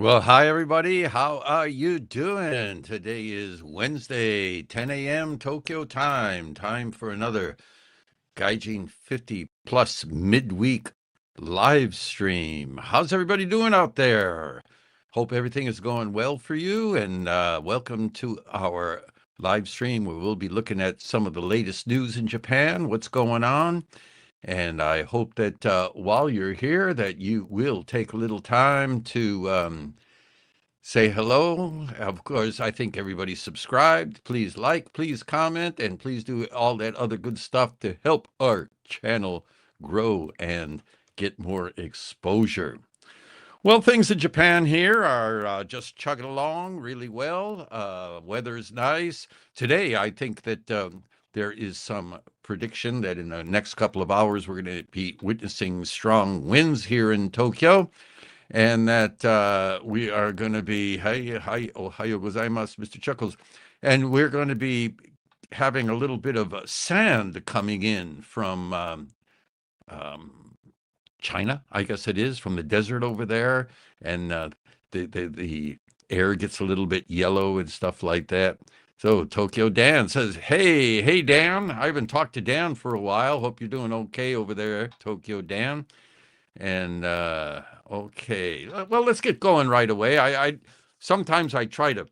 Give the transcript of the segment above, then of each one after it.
Well, hi everybody. How are you doing? Today is Wednesday, 10 a.m. Tokyo time. Time for another Gaijin 50 plus midweek live stream. How's everybody doing out there? Hope everything is going well for you, and welcome to our live stream where we'll be looking at some of the latest news in Japan, what's going on. And I hope that while you're here that you will take a little time to say hello. Of course, I think everybody's subscribed. Please like, please comment, and please do all that other good stuff to help our channel grow and get more exposure. Well, things in Japan here are just chugging along really well. Weather's nice. Today, I think that there is some prediction that in the next couple of hours, we're going to be witnessing strong winds here in Tokyo, and that we are going to be, hi, ohayo gozaimasu, Mr. Chuckles, and we're going to be having a little bit of sand coming in from um, China, I guess it is, from the desert over there, and the air gets a little bit yellow and stuff like that. So Tokyo Dan says, hey Dan, I haven't talked to Dan for a while. Hope you're doing okay over there, Tokyo Dan. And okay, well, let's get going right away. I sometimes I try to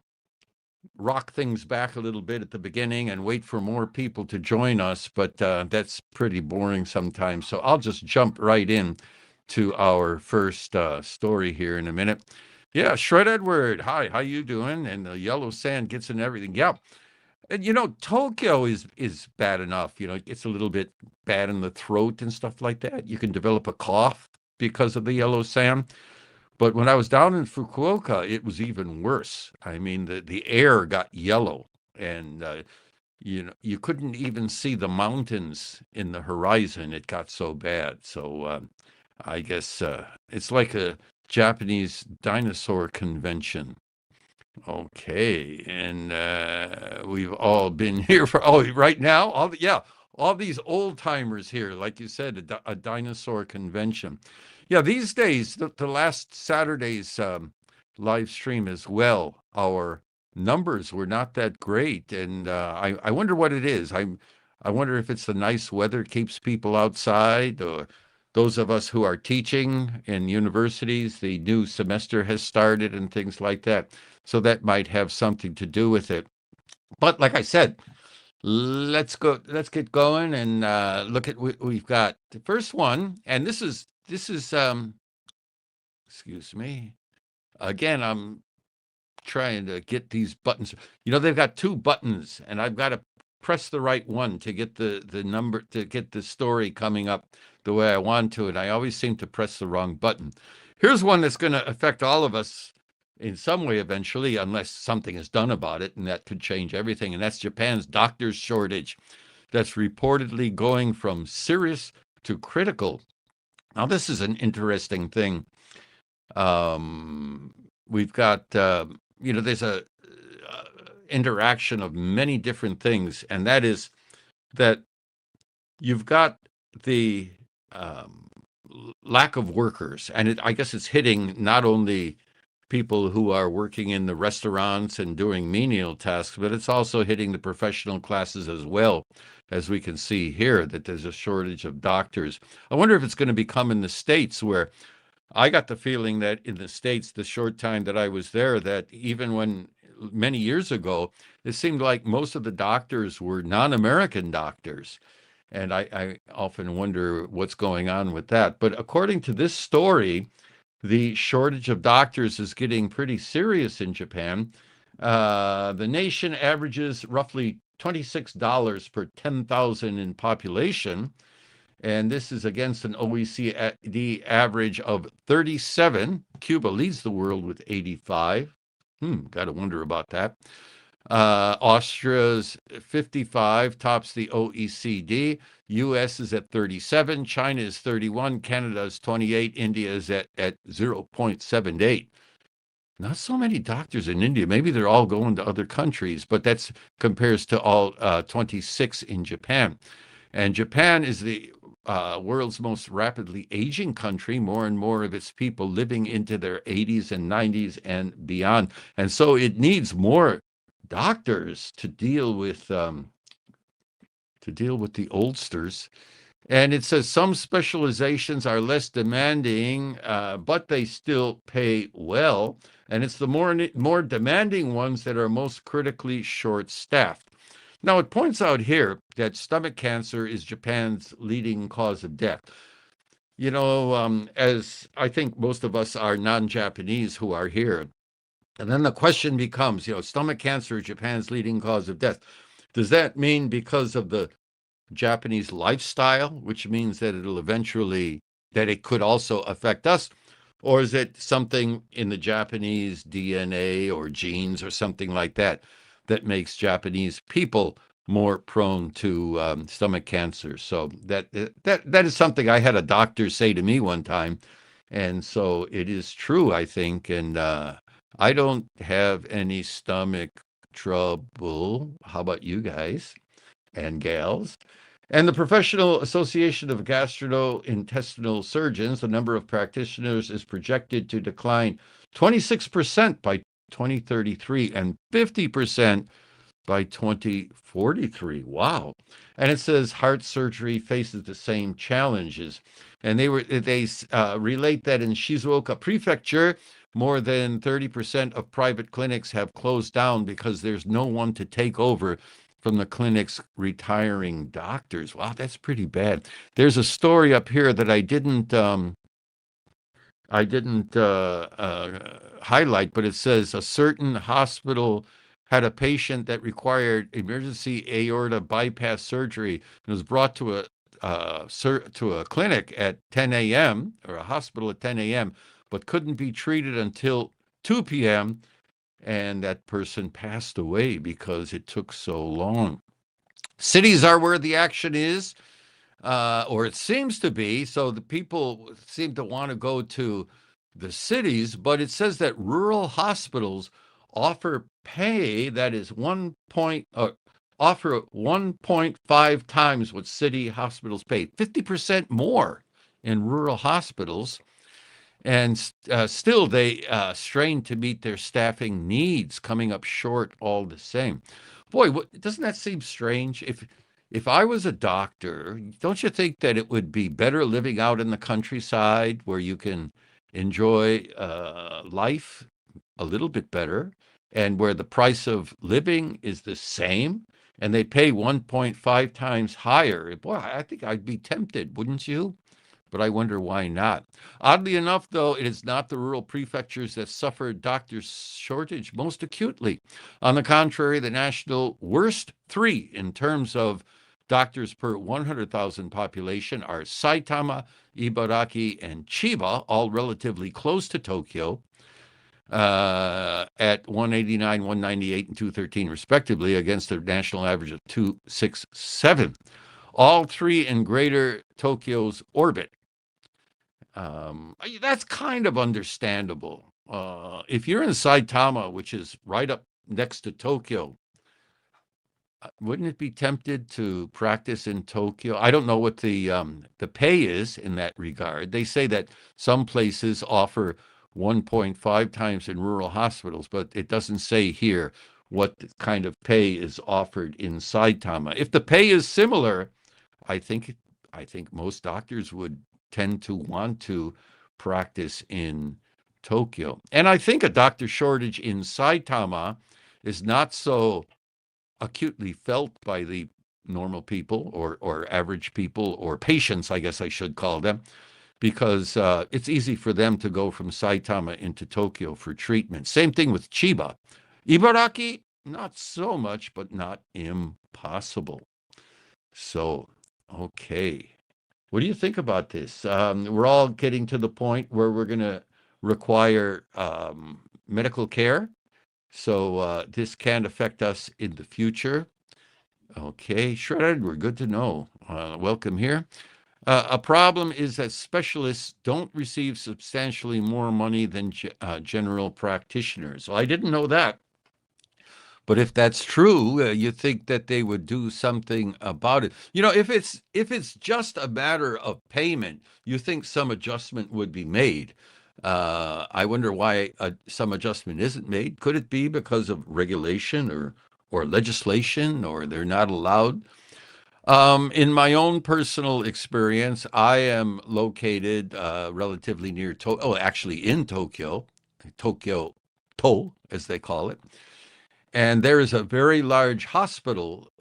rock things back a little bit at the beginning and wait for more people to join us, but that's pretty boring sometimes. So I'll just jump right in to our first story here in a minute. Yeah, Shred Edward, hi, how you doing? And the yellow sand gets in everything. Yeah, and Tokyo is bad enough. It's a little bit bad in the throat and stuff like that. You can develop a cough because of the yellow sand. But when I was down in Fukuoka, it was even worse. I mean, the air got yellow, and you couldn't even see the mountains in the horizon. It got so bad. So I guess it's like a Japanese dinosaur convention. Okay, and we've all been here for right now. All these old timers here, like you said, a dinosaur convention. Yeah, these days, the last Saturday's live stream as well, our numbers were not that great, and I wonder what it is. I wonder if it's the nice weather keeps people outside, or those of us who are teaching in universities, the new semester has started and things like that. So that might have something to do with it. But like I said, let's go. Let's get going and look at what we've got. The first one, and this is. Excuse me. Again, I'm trying to get these buttons. They've got two buttons, and I've got to press the right one to get the number, to get the story coming up the way I want to, and I always seem to press the wrong button. Here's one that's going to affect all of us in some way eventually, unless something is done about it, and that could change everything. And that's Japan's doctors shortage that's reportedly going from serious to critical. Now, this is an interesting thing. We've got, there's a interaction of many different things, and that is that you've got the lack of workers, and I guess it's hitting not only people who are working in the restaurants and doing menial tasks, but it's also hitting the professional classes as well, as we can see here, that there's a shortage of doctors. I wonder if it's going to become in the States, where I got the feeling that in the States, the short time that I was there, that even when many years ago, it seemed like most of the doctors were non-American doctors. And I often wonder what's going on with that. But according to this story, the shortage of doctors is getting pretty serious in Japan. The nation averages roughly $26 per 10,000 in population. And this is against an OECD average of 37. Cuba leads the world with 85. Got to wonder about that. Austria's 55, tops the OECD. US is at 37. China is 31. Canada is 28. India is at 0.78. Not so many doctors in India. Maybe they're all going to other countries, but that's compares to all 26 in Japan. And Japan is world's most rapidly aging country, more and more of its people living into their 80s and 90s and beyond. And so it needs more doctors to deal with the oldsters. And it says some specializations are less demanding, but they still pay well. And it's the more demanding ones that are most critically short-staffed. Now, it points out here that stomach cancer is Japan's leading cause of death. You know, as I think most of us are non-Japanese who are here. And then the question becomes, stomach cancer is Japan's leading cause of death. Does that mean because of the Japanese lifestyle, which means that it could also affect us? Or is it something in the Japanese DNA or genes or something like that that makes Japanese people more prone to stomach cancer? So that is something I had a doctor say to me one time. And so it is true, I think. And I don't have any stomach trouble. How about you guys and gals? And the Professional Association of Gastrointestinal Surgeons, the number of practitioners is projected to decline 26% by 2033 and 50% by 2043. Wow. And it says heart surgery faces the same challenges. And they relate that in Shizuoka Prefecture, more than 30% of private clinics have closed down because there's no one to take over from the clinic's retiring doctors. Wow, that's pretty bad. There's a story up here that I didn't highlight, but it says a certain hospital had a patient that required emergency aorta bypass surgery and was brought to a clinic at 10 a.m. or a hospital at 10 a.m., but couldn't be treated until 2 p.m., and that person passed away because it took so long. Cities are where the action is, or it seems to be. So the people seem to want to go to the cities, but it says that rural hospitals offer pay that is offer 1.5 times what city hospitals pay, 50% more in rural hospitals. And still, they strain to meet their staffing needs, coming up short all the same. Boy, doesn't that seem strange? If I was a doctor, don't you think that it would be better living out in the countryside where you can enjoy life a little bit better, and where the price of living is the same, and they pay 1.5 times higher? Boy, I think I'd be tempted, wouldn't you? But I wonder why not. Oddly enough, though, it is not the rural prefectures that suffer doctor shortage most acutely. On the contrary, the national worst three in terms of doctors per 100,000 population are Saitama, Ibaraki, and Chiba, all relatively close to Tokyo, at 189, 198, and 213, respectively, against a national average of 267. All three in Greater Tokyo's orbit. That's kind of understandable. If you're in Saitama, which is right up next to Tokyo, wouldn't it be tempted to practice in Tokyo? I don't know what the pay is in that regard. They say that some places offer 1.5 times in rural hospitals, but it doesn't say here what kind of pay is offered in Saitama. If the pay is similar, I think most doctors would tend to want to practice in Tokyo. And I think a doctor shortage in Saitama is not so acutely felt by the normal people or average people or patients, I guess I should call them, because it's easy for them to go from Saitama into Tokyo for treatment. Same thing with Chiba. Ibaraki, not so much, but not impossible. So, okay. What do you think about this? We're all getting to the point where we're going to require medical care. So this can affect us in the future. Okay, Shredded, we're good to know. Welcome here. A problem is that specialists don't receive substantially more money than general practitioners. Well, I didn't know that. But if that's true, you think that they would do something about it. If it's just a matter of payment, you think some adjustment would be made. I wonder why some adjustment isn't made. Could it be because of regulation or legislation, or they're not allowed? In my own personal experience, I am located relatively near actually in Tokyo, as they call it. And there is a very large hospital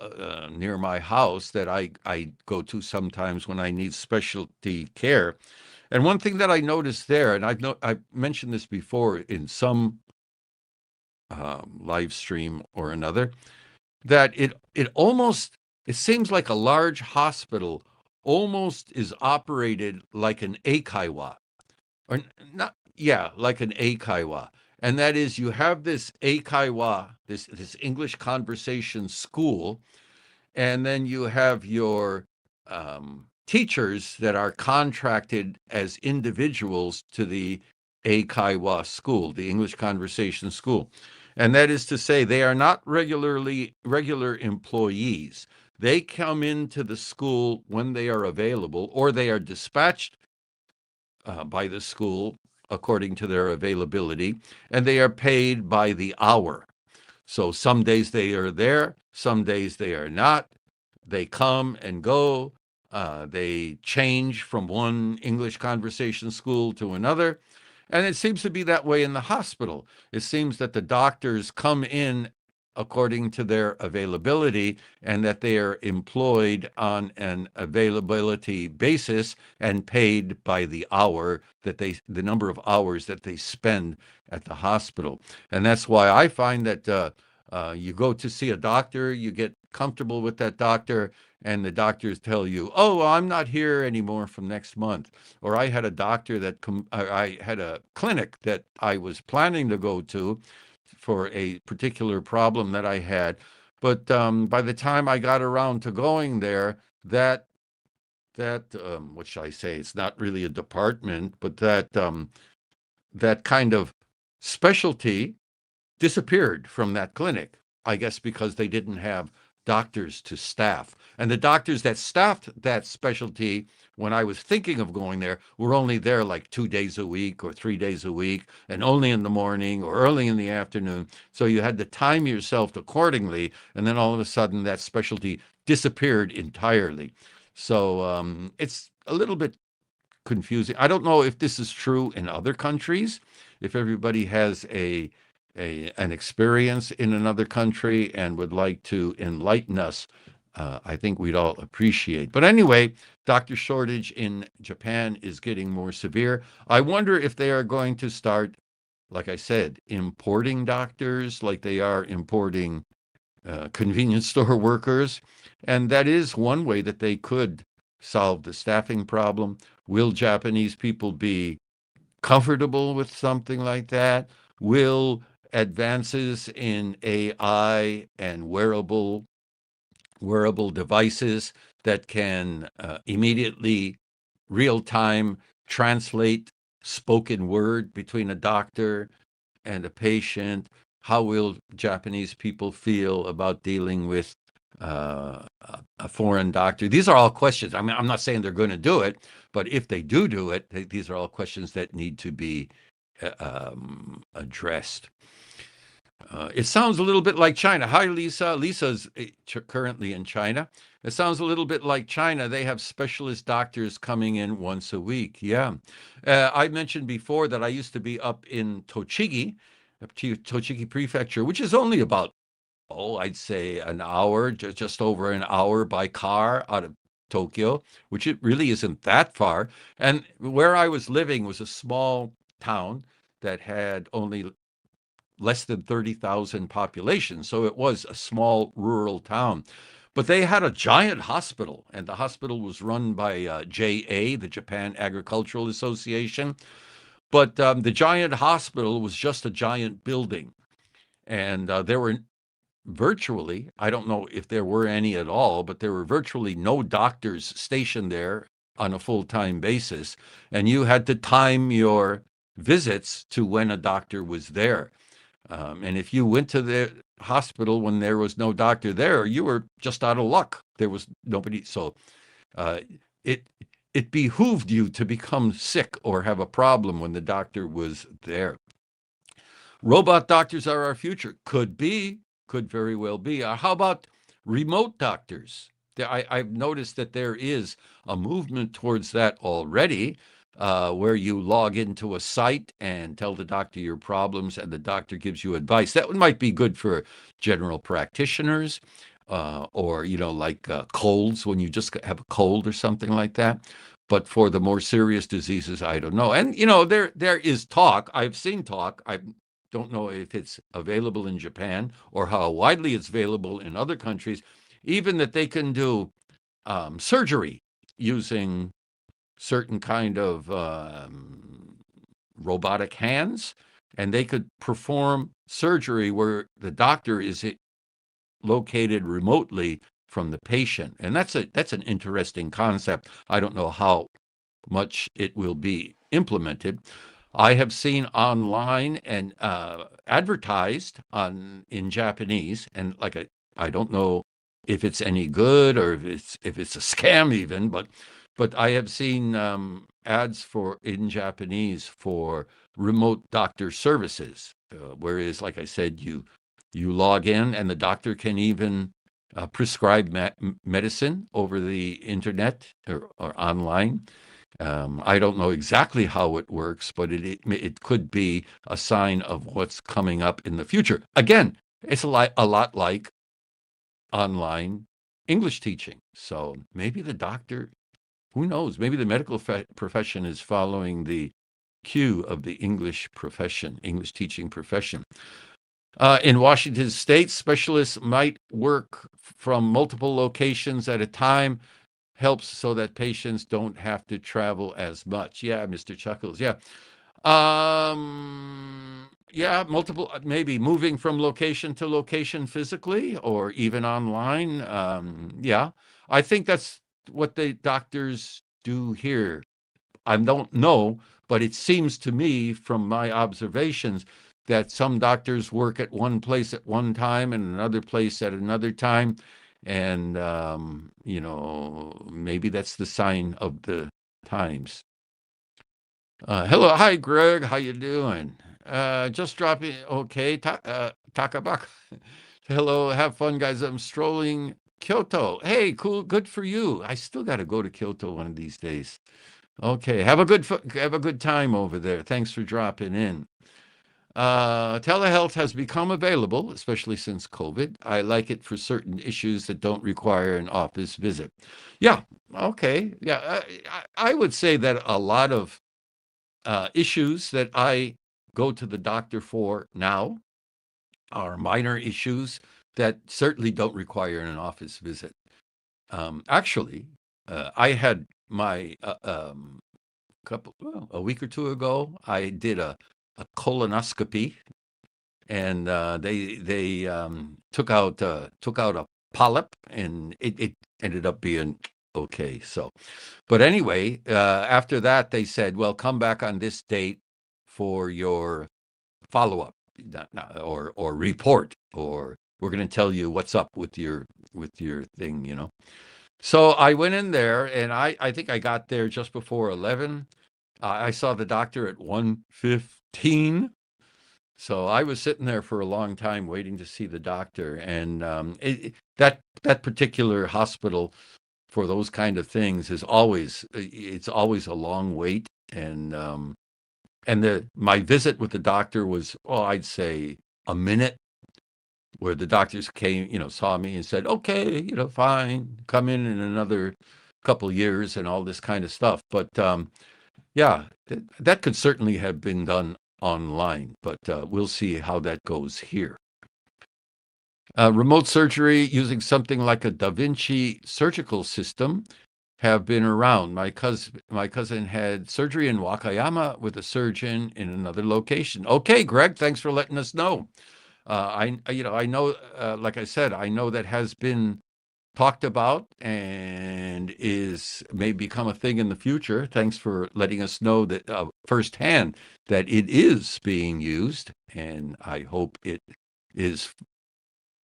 near my house that I go to sometimes when I need specialty care. And one thing that I noticed there, and I've mentioned this before in some live stream or another, that it seems like a large hospital almost is operated like an eikaiwa, or not, yeah, like an eikaiwa. And that is, you have this eikaiwa, this English conversation school, and then you have your teachers that are contracted as individuals to the eikaiwa school, the English conversation school. And that is to say, they are not regular employees. They come into the school when they are available, or they are dispatched by the school according to their availability, and they are paid by the hour. So some days they are there, some days they are not. They come and go. They change from one English conversation school to another. And it seems to be that way in the hospital. It seems that the doctors come in according to their availability, and that they are employed on an availability basis and paid by the hour the number of hours that they spend at the hospital. And that's why I find that you go to see a doctor, you get comfortable with that doctor, and the doctors tell you, "Oh, well, I'm not here anymore from next month." Or I had a doctor I had a clinic that I was planning to go to for a particular problem that I had. But by the time I got around to going there, that what should I say? It's not really a department, but that kind of specialty disappeared from that clinic, I guess because they didn't have doctors to staff. And the doctors that staffed that specialty when I was thinking of going there were only there like 2 days a week or 3 days a week, and only in the morning or early in the afternoon. So you had to time yourself accordingly. And then all of a sudden that specialty disappeared entirely. So it's a little bit confusing. I don't know if this is true in other countries, if everybody has an experience in another country and would like to enlighten us. I think we'd all appreciate. But anyway, doctor shortage in Japan is getting more severe. I wonder if they are going to start, like I said, importing doctors like they are importing convenience store workers. And that is one way that they could solve the staffing problem. Will Japanese people be comfortable with something like that? Will advances in AI and wearable devices that can immediately, real time, translate spoken word between a doctor and a patient? How will Japanese people feel about dealing with a foreign doctor? These are all questions. I mean, I'm not saying they're going to do it, but if they do it, these are all questions that need to be addressed. It sounds a little bit like China. Hi, Lisa. Lisa's currently in China. It sounds a little bit like China. They have specialist doctors coming in once a week. Yeah. I mentioned before that I used to be up in Tochigi Prefecture, which is only about, I'd say an hour, just over an hour by car out of Tokyo, which it really isn't that far. And where I was living was a small town that had only less than 30,000 population. So it was a small rural town. But they had a giant hospital, and the hospital was run by JA, the Japan Agricultural Association. But the giant hospital was just a giant building. And there were virtually, I don't know if there were any at all, but there were virtually no doctors stationed there on a full-time basis. And you had to time your visits to when a doctor was there. And if you went to hospital when there was no doctor there, you were just out of luck. There was nobody. So uh, it it behooved you to become sick or have a problem when the doctor was there. Robot doctors are our future. Could be, could very well be. How about remote doctors? I've noticed that there is a movement towards that already, where you log into a site and tell the doctor your problems, and the doctor gives you advice. That might be good for general practitioners, or like colds, when you just have a cold or something like that. But for the more serious diseases, I don't know. And there is talk. I've seen talk. I don't know if it's available in Japan or how widely it's available in other countries, even that they can do surgery using certain kind of robotic hands, and they could perform surgery where the doctor is located remotely from the patient. And that's an interesting concept. I don't know how much it will be implemented. I have seen online and advertised in Japanese, and I don't know if it's any good or if it's a scam even, but I have seen ads in Japanese for remote doctor services, whereas, like I said, you log in and the doctor can even prescribe medicine over the internet or online. I don't know exactly how it works, but it could be a sign of what's coming up in the future. Again, it's a lot like online English teaching. So maybe the doctor, who knows? Maybe the medical profession is following the cue of the English teaching profession. In Washington State, specialists might work from multiple locations at a time. Helps so that patients don't have to travel as much. Yeah, Mr. Chuckles. Yeah. Yeah, multiple, maybe moving from location to location physically or even online. Yeah, I think that's what the doctors do here. I don't know, but it seems to me from my observations that some doctors work at one place at one time and another place at another time. And, maybe that's the sign of the times. Hello. Hi, Greg. How you doing? Just dropping. Okay. Takabaka. Hello. Have fun, guys. I'm strolling Kyoto. Hey, cool. Good for you. I still got to go to Kyoto one of these days. Okay, have a good time over there. Thanks for dropping in. Telehealth has become available, especially since COVID. I like it for certain issues that don't require an office visit. Yeah, okay. Yeah, I would say that a lot of issues that I go to the doctor for now are minor issues that certainly don't require an office visit. Actually, I had my a week or two ago, I did a colonoscopy, and they took out a polyp, and it ended up being okay. So, but anyway, after that, they said, "Well, come back on this date for your follow up, or report, or we're going to tell you what's up with your thing." So I went in there, and I think I got there just before 11. I saw the doctor at 1:15. So I was sitting there for a long time waiting to see the doctor. And that particular hospital for those kind of things it's always a long wait. And my visit with the doctor was, I'd say a minute, where the doctors came, saw me and said, okay, fine, come in another couple years and all this kind of stuff. But yeah, that could certainly have been done online, but we'll see how that goes here. Remote surgery using something like a Da Vinci surgical system have been around. My cousin had surgery in Wakayama with a surgeon in another location. Okay, Greg, thanks for letting us know. I know, like I said, I know that has been talked about and may become a thing in the future. Thanks for letting us know that firsthand that it is being used, and I hope it is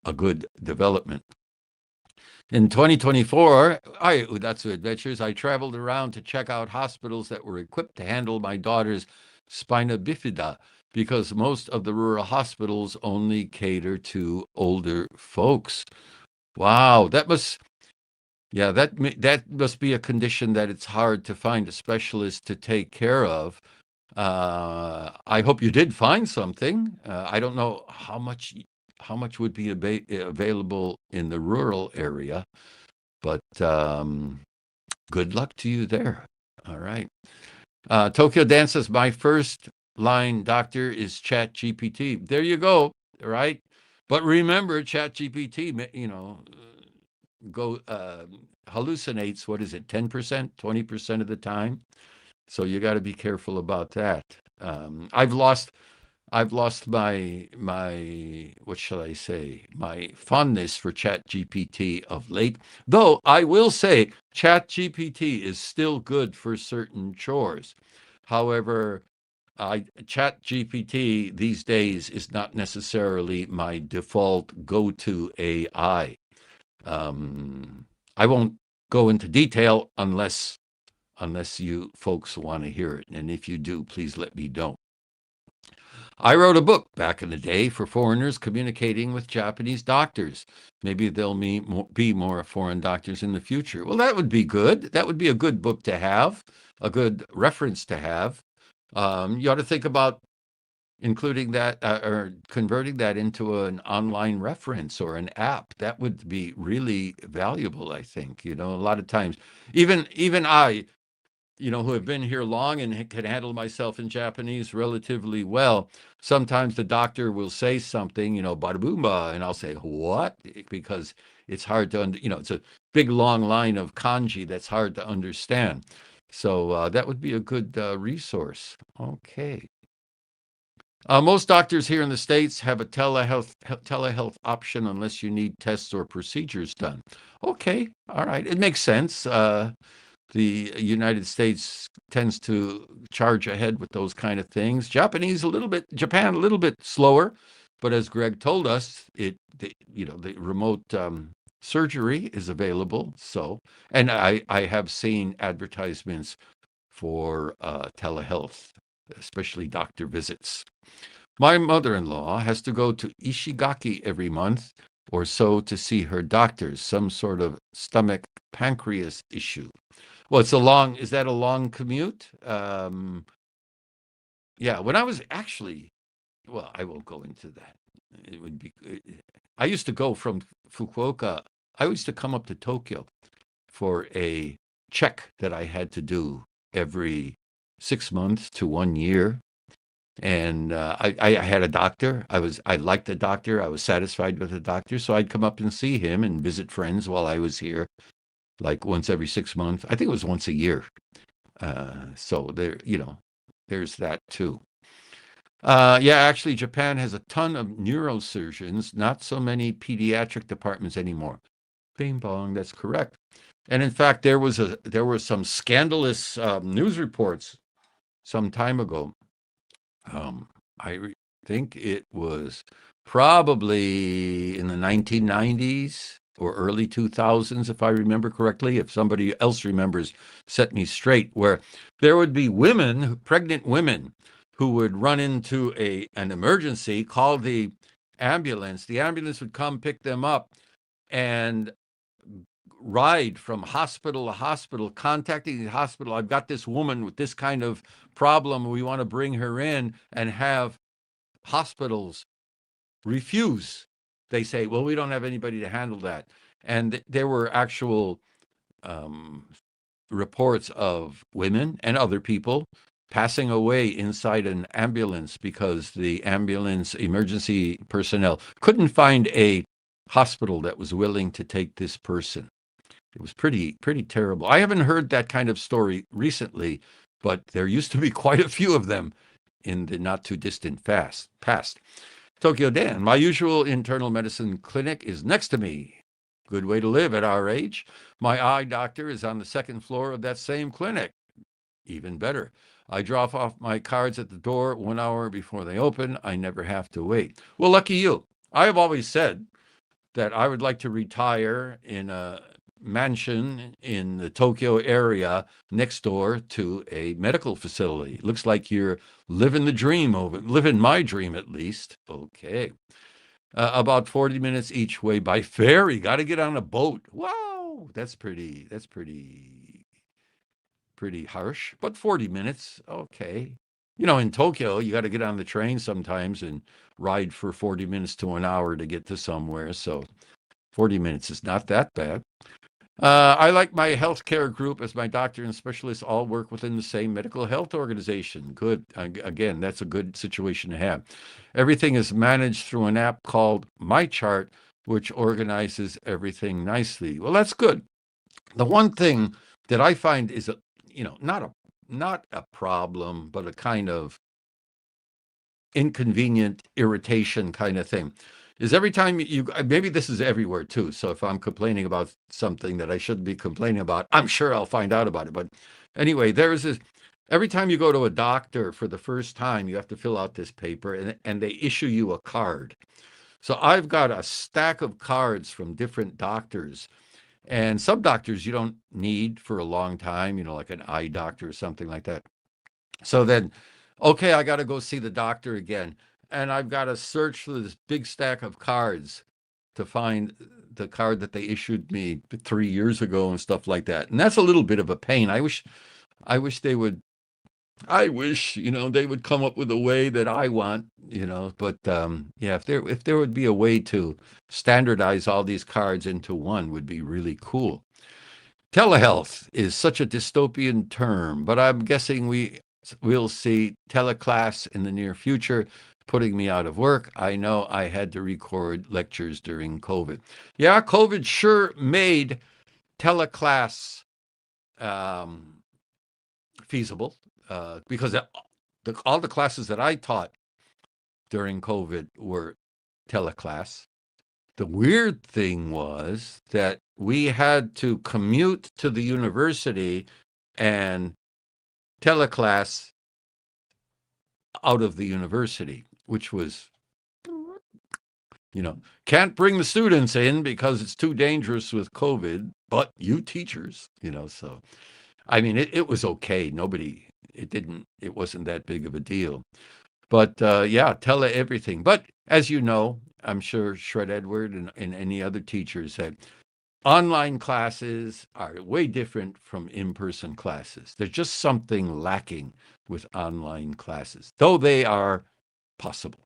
a good development. In 2024, that's adventures. I traveled around to check out hospitals that were equipped to handle my daughter's spina bifida because most of the rural hospitals only cater to older folks. Wow, that must be a condition that it's hard to find a specialist to take care of. I hope you did find something. I don't know how much would be available in the rural area, but good luck to you there. All right. Tokyo Dan says, my first line doctor is Chat GPT. There you go. All right. But remember, Chat GPT, go hallucinates, what is it, 10%, 20% of the time. So you got to be careful about that. I've lost my what shall I say, my fondness for Chat GPT of late. Though I will say Chat GPT is still good for certain chores. However, Chat GPT these days is not necessarily my default go-to AI. I won't go into detail unless you folks want to hear it. And if you do, please let me know. I wrote a book back in the day for foreigners communicating with Japanese doctors. Maybe there'll be more foreign doctors in the future. Well, that would be good. That would be a good book to have, a good reference to have. You ought to think about including that or converting that into an online reference or an app. That would be really valuable, I think. A lot of times, even I, who have been here long and can handle myself in Japanese relatively well, sometimes the doctor will say something, bada boomba, and I'll say, what? Because it's hard to, it's a big long line of kanji that's hard to understand. So that would be a good resource. Okay. Most doctors here in the States have a telehealth option unless you need tests or procedures done. Okay, all right. It makes sense. The United States tends to charge ahead with those kind of things. Japan a little bit slower, but as Greg told us, the remote surgery is available. So, and I have seen advertisements for telehealth, especially doctor visits. My mother-in-law has to go to Ishigaki every month or so to see her doctors, some sort of stomach pancreas issue. Well, is that a long commute? Yeah, when I was actually, well, I won't go into that. It would be, I used to go from Fukuoka, I used to come up to Tokyo for a check that I had to do every 6 months to 1 year. And I had a doctor. I liked the doctor. I was satisfied with the doctor. So I'd come up and see him and visit friends while I was here, like once every 6 months. I think it was once a year. So there's that too. Yeah, actually, Japan has a ton of neurosurgeons, not so many pediatric departments anymore. Bing bong, that's correct. And in fact, there were some scandalous news reports some time ago. I think it was probably in the 1990s or early 2000s, if I remember correctly. If somebody else remembers, set me straight, where there would be pregnant women, who would run into an emergency, call the ambulance. The ambulance would come pick them up and ride from hospital to hospital, contacting the hospital. I've got this woman with this kind of problem. We want to bring her in, and have hospitals refuse. They say, well, we don't have anybody to handle that. And there were actual reports of women and other people passing away inside an ambulance because the ambulance emergency personnel couldn't find a hospital that was willing to take this person. It was pretty terrible. I haven't heard that kind of story recently, but there used to be quite a few of them in the not too distant past. Tokyo Dan, my usual internal medicine clinic is next to me. Good way to live at our age. My eye doctor is on the second floor of that same clinic. Even better. I drop off my cards at the door 1 hour before they open. I never have to wait. Well, lucky you. I have always said that I would like to retire in a mansion in the Tokyo area next door to a medical facility. Looks like you're living the dream living my dream at least. Okay. About 40 minutes each way by ferry. Got to get on a boat. Wow, pretty harsh, but 40 minutes, okay. In Tokyo, you got to get on the train sometimes and ride for 40 minutes to an hour to get to somewhere. So 40 minutes is not that bad. I like my healthcare group as my doctor and specialists all work within the same medical health organization. Good. Again, that's a good situation to have. Everything is managed through an app called My Chart, which organizes everything nicely. Well, that's good. The one thing that I find is not a problem, but a kind of inconvenient irritation kind of thing is every time maybe this is everywhere too. So if I'm complaining about something that I shouldn't be complaining about, I'm sure I'll find out about it. But anyway, there's this, every time you go to a doctor for the first time, you have to fill out this paper and they issue you a card. So I've got a stack of cards from different doctors. And some doctors you don't need for a long time, like an eye doctor or something like that. So then, okay, I got to go see the doctor again. And I've got to search through this big stack of cards to find the card that they issued me 3 years ago and stuff like that. And that's a little bit of a pain. I wish they would they would come up with a way that I want, but yeah, if there would be a way to standardize all these cards into one would be really cool. Telehealth is such a dystopian term, but I'm guessing we'll see teleclass in the near future, putting me out of work. I know I had to record lectures during COVID. Yeah, COVID sure made teleclass feasible. Because all the classes that I taught during COVID were teleclass. The weird thing was that we had to commute to the university and teleclass out of the university, which was, can't bring the students in because it's too dangerous with COVID, but you teachers, so, I mean, it was okay. It wasn't that big of a deal. But yeah, tele everything. But as you know, I'm sure Shred Edward and any other teachers that online classes are way different from in-person classes. There's just something lacking with online classes, though they are possible.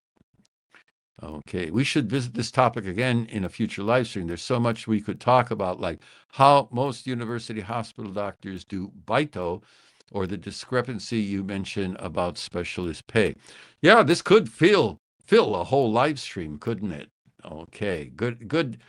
Okay, we should visit this topic again in a future live stream. There's so much we could talk about, like how most university hospital doctors do baito, or the discrepancy you mentioned about specialist pay. Yeah, this could fill a whole live stream, couldn't it? Okay, good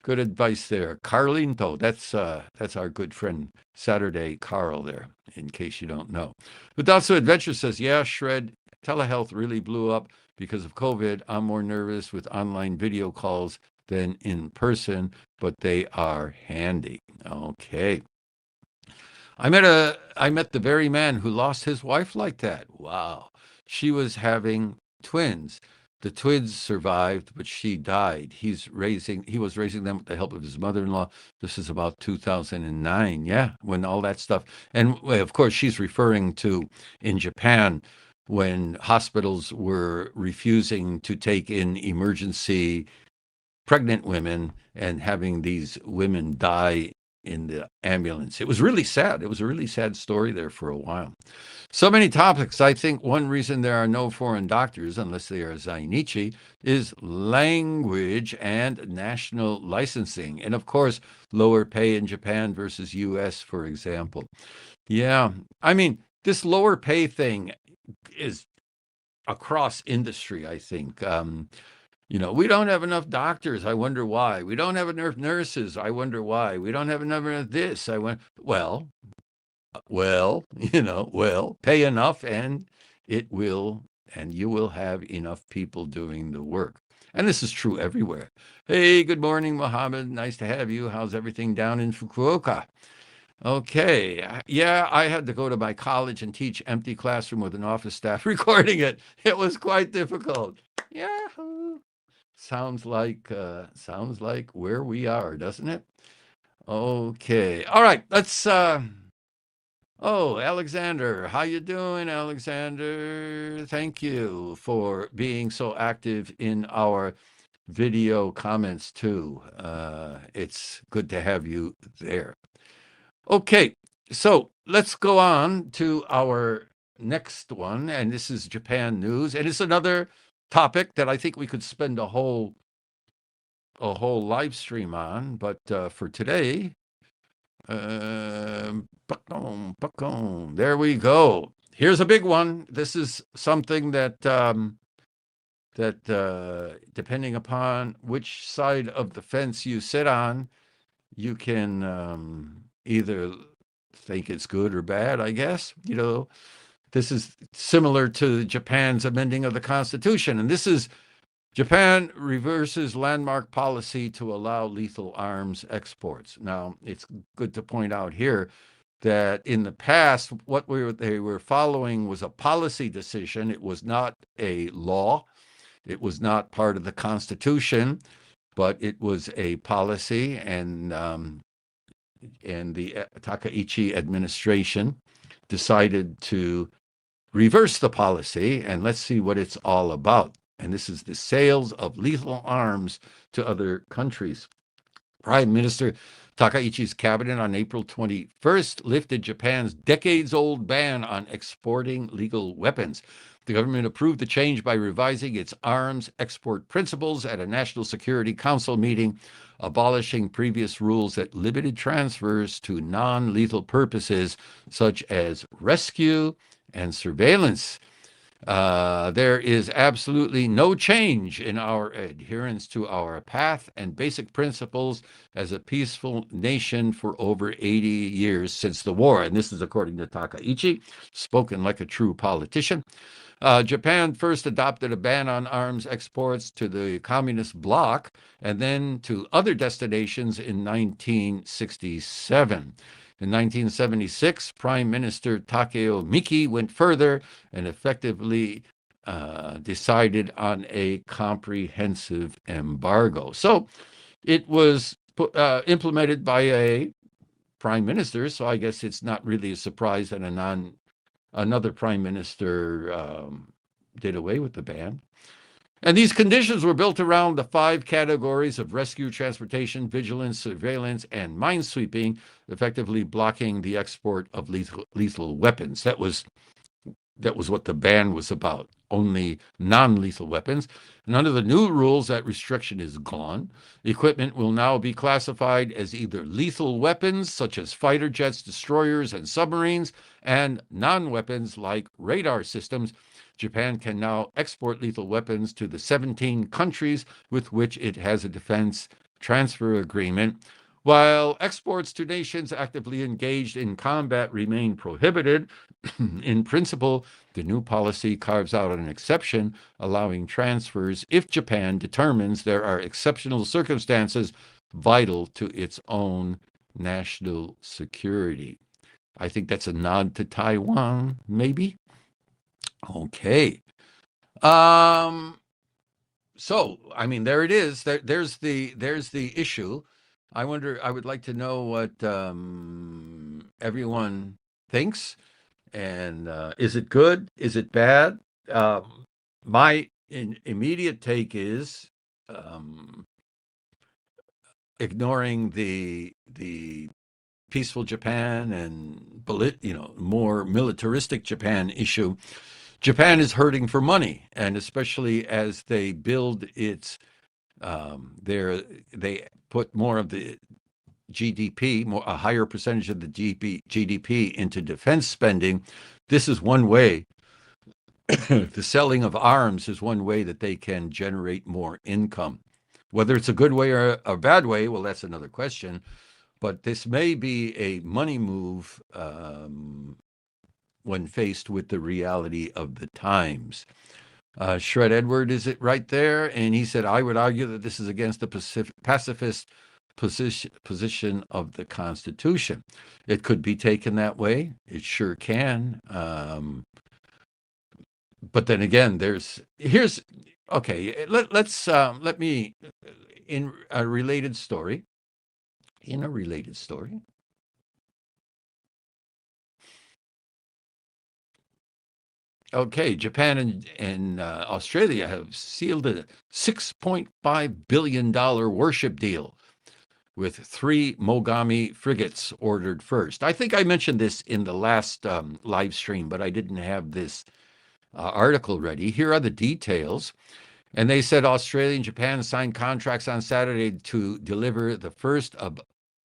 advice there. Carlinto, that's our good friend Saturday Carl there, in case you don't know. But also Adventure says, yeah, Shred, telehealth really blew up because of COVID. I'm more nervous with online video calls than in person, but they are handy. Okay. I met the very man who lost his wife like that. Wow. She was having twins. The twins survived, but she died. He was raising them with the help of his mother-in-law. This is about 2009. Yeah, when all that stuff. And of course, she's referring to in Japan when hospitals were refusing to take in emergency pregnant women and having these women die in the ambulance. It was really sad. It was a really sad story there for a while. So many topics. I think one reason there are no foreign doctors, unless they are Zainichi, is language and national licensing. And of course, lower pay in Japan versus US, for example. Yeah, I mean, this lower pay thing is across industry, I think. We don't have enough doctors. I wonder why. We don't have enough nurses. I wonder why. We don't have enough of this. Well, pay enough and you will have enough people doing the work. And this is true everywhere. Hey, good morning, Mohammed. Nice to have you. How's everything down in Fukuoka? Okay. Yeah, I had to go to my college and teach empty classroom with an office staff recording it. It was quite difficult. Yahoo! sounds like where we are, doesn't it? Okay. All right. Let's oh, Alexander, how you doing, Alexander? Thank you for being so active in our video comments too. It's good to have you there. Okay, so let's go on to our next one, and this is Japan news, and it's another topic that I think we could spend a whole live stream on, but for today, there we go. Here's a big one. This is something that depending upon which side of the fence you sit on, you can either think it's good or bad, I guess. This is similar to Japan's amending of the Constitution. And this is Japan reverses landmark policy to allow lethal arms exports. Now, it's good to point out here that in the past, what they were following was a policy decision. It was not a law. It was not part of the Constitution, but it was a policy, and the Takaichi administration decided to reverse the policy, and let's see what it's all about. And this is the sales of lethal arms to other countries. Prime Minister Takaichi's cabinet on April 21st lifted Japan's decades-old ban on exporting lethal weapons. The government approved the change by revising its arms export principles at a National Security Council meeting, abolishing previous rules that limited transfers to non-lethal purposes such as rescue and surveillance. There is absolutely no change in our adherence to our path and basic principles as a peaceful nation for over 80 years since the war. And this is according to Takaichi, spoken like a true politician. Japan first adopted a ban on arms exports to the communist bloc and then to other destinations in 1967. In 1976, Prime Minister Takeo Miki went further and effectively decided on a comprehensive embargo. So it was implemented by a prime minister, so I guess it's not really a surprise that another prime minister did away with the ban. And these conditions were built around the 5 categories of rescue, transportation, vigilance, surveillance, and minesweeping, effectively blocking the export of lethal weapons. That was what the ban was about, only non-lethal weapons. And under the new rules, that restriction is gone. Equipment will now be classified as either lethal weapons, such as fighter jets, destroyers, and submarines, and non-weapons like radar systems. Japan can now export lethal weapons to the 17 countries with which it has a defense transfer agreement. While exports to nations actively engaged in combat remain prohibited, in principle, the new policy carves out an exception, allowing transfers if Japan determines there are exceptional circumstances vital to its own national security. I think that's a nod to Taiwan, maybe? Okay. So, I mean, there it is. There's the issue. I would like to know what everyone thinks. And is it good? Is it bad? My immediate take is ignoring the peaceful Japan and more militaristic Japan issue. Japan is hurting for money, and especially as they build its they put more of the GDP, a higher percentage of the GDP into defense spending. This is one way. The selling of arms is one way that they can generate more income. Whether it's a good way or a bad way, well, that's another question. But this may be a money move when faced with the reality of the times. Shred Edward, is it right there? And he said, I would argue that this is against the pacifist position of the Constitution. It could be taken that way. It sure can. But then again, Okay, let me in a related story. In a related story. Okay, Japan and Australia have sealed a $6.5 billion warship deal with three Mogami frigates ordered first. I think I mentioned this in the last live stream, but I didn't have this article ready. Here are the details. And they said Australia and Japan signed contracts on Saturday to deliver the first of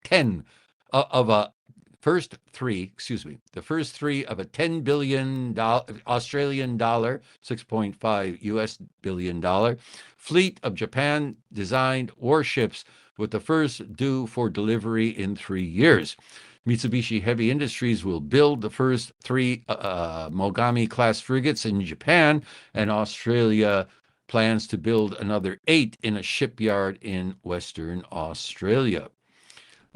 10 of a first three, excuse me, the first three of a $10 billion Australian dollar, 6.5 US billion dollar fleet of Japan designed warships, with the first due for delivery in 3 years. Mitsubishi Heavy Industries will build the first three Mogami class frigates in Japan, and Australia plans to build another 8 in a shipyard in Western Australia.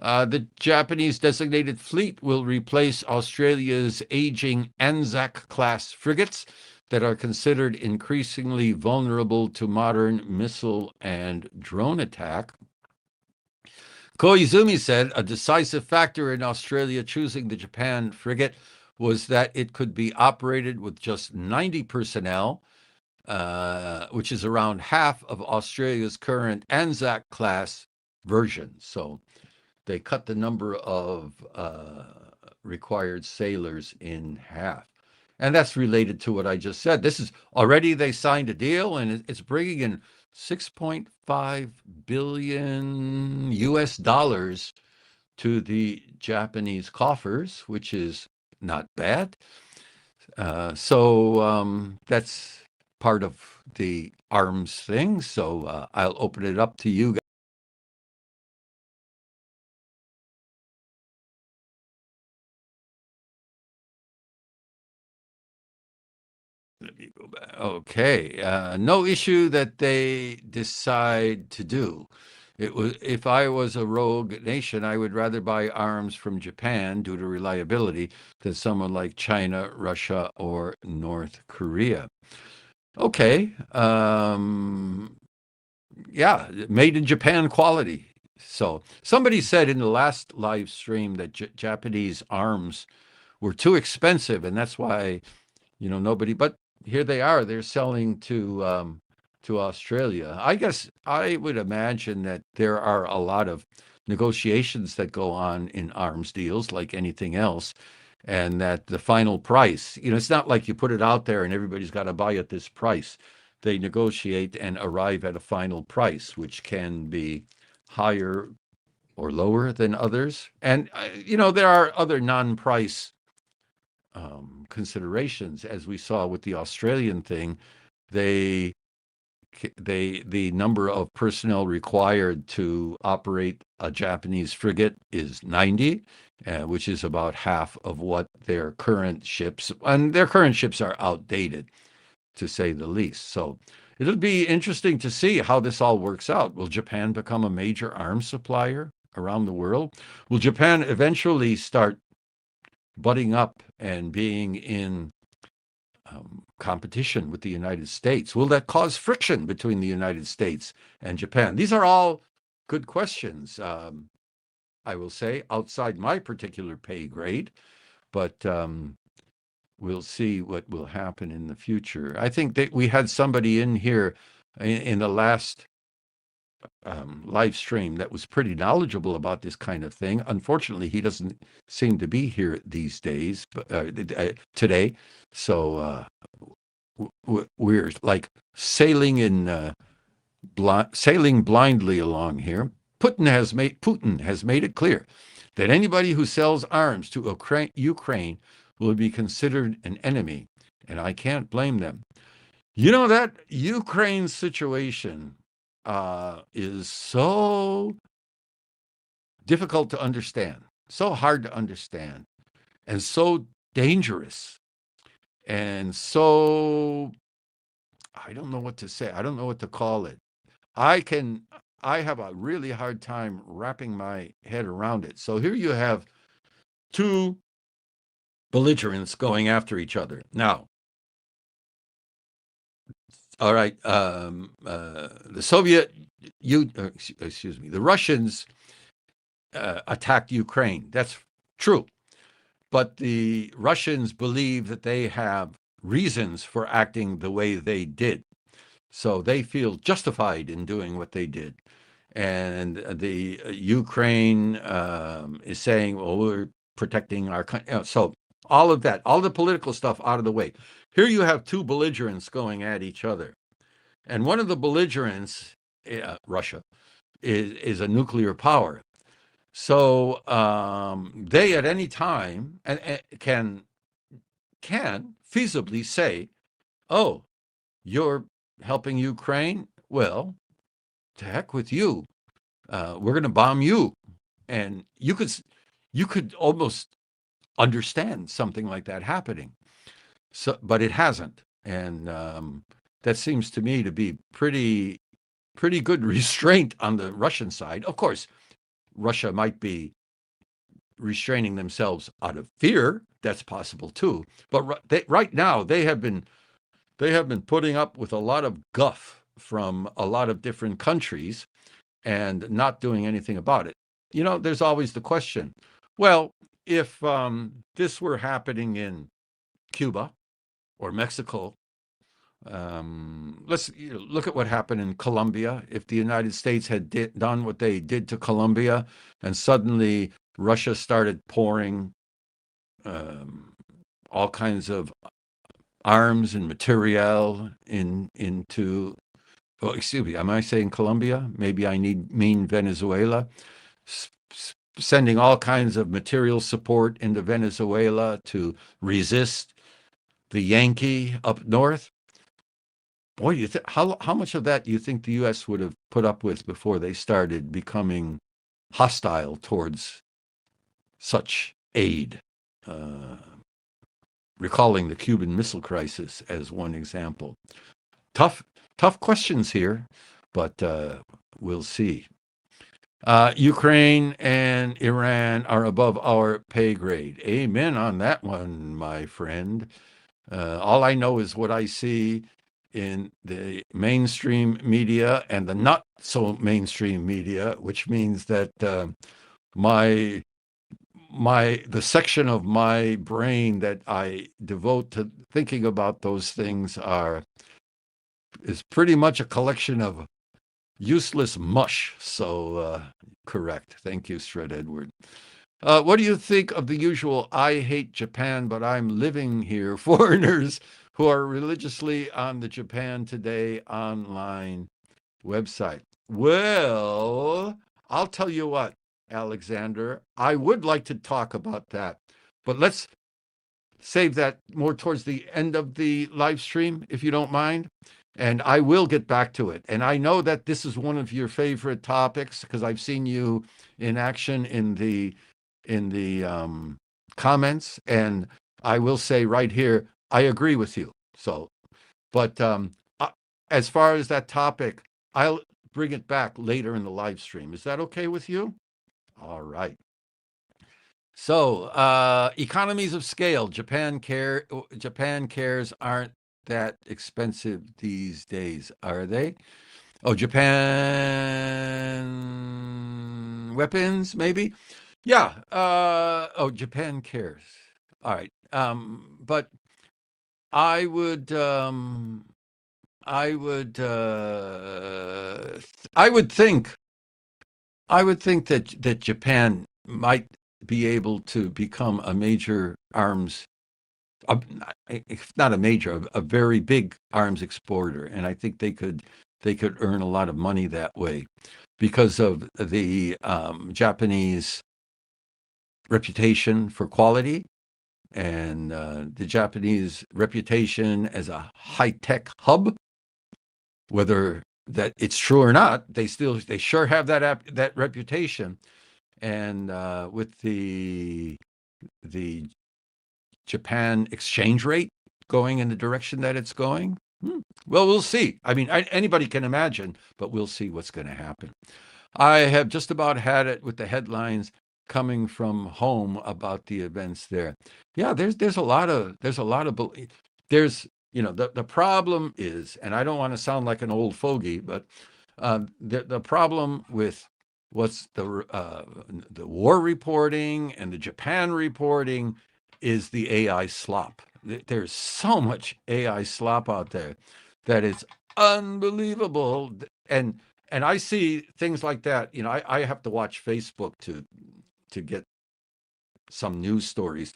The Japanese designated fleet will replace Australia's aging Anzac-class frigates that are considered increasingly vulnerable to modern missile and drone attack. Koizumi said a decisive factor in Australia choosing the Japan frigate was that it could be operated with just 90 personnel, which is around half of Australia's current Anzac class version. So they cut the number of required sailors in half. And that's related to what I just said. This is already they signed a deal, and it's bringing in 6.5 billion US dollars to the Japanese coffers, which is not bad. So that's part of the arms thing. So I'll open it up to you. Let me go back. Okay, no issue that they decide to do. It was if I was a rogue nation, I would rather buy arms from Japan due to reliability than someone like China, Russia, or North Korea. Okay, yeah, made in Japan quality. So somebody said in the last live stream that Japanese arms were too expensive, and that's why nobody. But here they are. They're selling to Australia. I guess I would imagine that there are a lot of negotiations that go on in arms deals, like anything else, and that the final price, it's not like you put it out there and everybody's got to buy at this price. They negotiate and arrive at a final price, which can be higher or lower than others. And there are other non-price considerations, as we saw with the Australian thing. They the number of personnel required to operate a Japanese frigate is 90, which is about half of what their current ships, and their current ships are outdated, to say the least. So it'll be interesting to see how this all works out. Will Japan become a major arms supplier around the world? Will Japan eventually start butting up and being in competition with the United States? Will that cause friction between the United States and Japan? These are all good questions, I will say, outside my particular pay grade, but we'll see what will happen in the future. I think that we had somebody in here in the last live stream that was pretty knowledgeable about this kind of thing. Unfortunately, he doesn't seem to be here these days, today. So we're like sailing sailing blindly along here. Putin has made it clear that anybody who sells arms to Ukraine will be considered an enemy, and I can't blame them. That Ukraine situation is so difficult to understand, so hard to understand, and so dangerous, and so I don't know what to say. I don't know what to call it. I have a really hard time wrapping my head around it. So here you have two belligerents going after each other. Now, All right. The the Russians attacked Ukraine. That's true. But the Russians believe that they have reasons for acting the way they did. So they feel justified in doing what they did. And the Ukraine is saying, well, we're protecting our country. So all of that, all the political stuff out of the way. Here you have two belligerents going at each other. And one of the belligerents, Russia, is a nuclear power. So they at any time can feasibly say, "Oh, you're helping Ukraine? Well, to heck with you. We're going to bomb you." And you could almost understand something like that happening. So, but it hasn't, and that seems to me to be pretty good restraint on the Russian side. Of course, Russia might be restraining themselves out of fear. That's possible too. But right now they have been putting up with a lot of guff from a lot of different countries and not doing anything about it. There's always the question. Well, if this were happening in Cuba or Mexico, let's look at what happened in Colombia. If the United States had done what they did to Colombia, and suddenly Russia started pouring all kinds of arms and material into. Oh, excuse me. Am I saying Colombia? Maybe I mean Venezuela. Sending all kinds of material support into Venezuela to resist the Yankee up north. Boy, how much of that do you think the U.S. would have put up with before they started becoming hostile towards such aid? Recalling the Cuban Missile Crisis as one example. Tough questions here, but we'll see. Ukraine and Iran are above our pay grade. Amen on that one, my friend. All I know is what I see in the mainstream media and the not so mainstream media, which means that the section of my brain that I devote to thinking about those things is pretty much a collection of useless mush. So correct. Thank you, Shred Edward. What do you think of the usual "I hate Japan, but I'm living here" foreigners who are religiously on the Japan Today online website? Well, I'll tell you what, Alexander, I would like to talk about that, but let's save that more towards the end of the live stream, if you don't mind. And I will get back to it. And I know that this is one of your favorite topics because I've seen you in action in the comments. And I will say right here, I agree with you. So, but as far as that topic, I'll bring it back later in the live stream. Is that okay with you? All right. So, economies of scale. Japan cares aren't that expensive these days, are they? Oh, Japan weapons, maybe? Yeah. Japan cares. All right. But I would think that Japan might be able to become a major arms, if not a major, a very big arms exporter, and I think they could earn a lot of money that way because of the Japanese reputation for quality and the Japanese reputation as a high-tech hub. Whether that it's true or not, they sure have that reputation. And with the Japan exchange rate going in the direction that it's going, well, we'll see. I mean, anybody can imagine, but we'll see what's going to happen. I have just about had it with the headlines coming from home about the events there. Yeah, there's a lot of the problem is, and I don't want to sound like an old fogey, but the problem with what's the war reporting and the Japan reporting is the AI slop. There's so much AI slop out there that it's unbelievable. And I see things like that. I have to watch Facebook to get some news stories.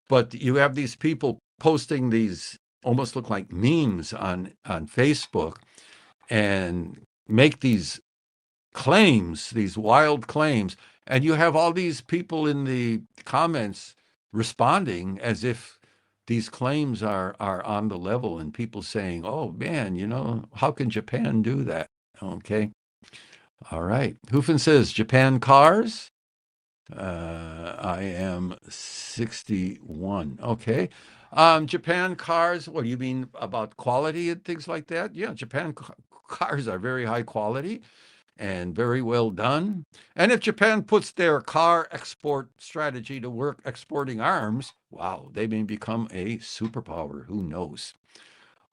But you have these people posting these almost look like memes on Facebook and make these claims, these wild claims, and you have all these people in the comments responding as if these claims are on the level, and people saying, "Oh man, how can Japan do that?" Okay, all right. Hufan says Japan cars. I am 61. Okay. Japan cars, what do you mean about quality and things like that? Yeah, Japan cars are very high quality and very well done. And if Japan puts their car export strategy to work exporting arms, wow, they may become a superpower. Who knows?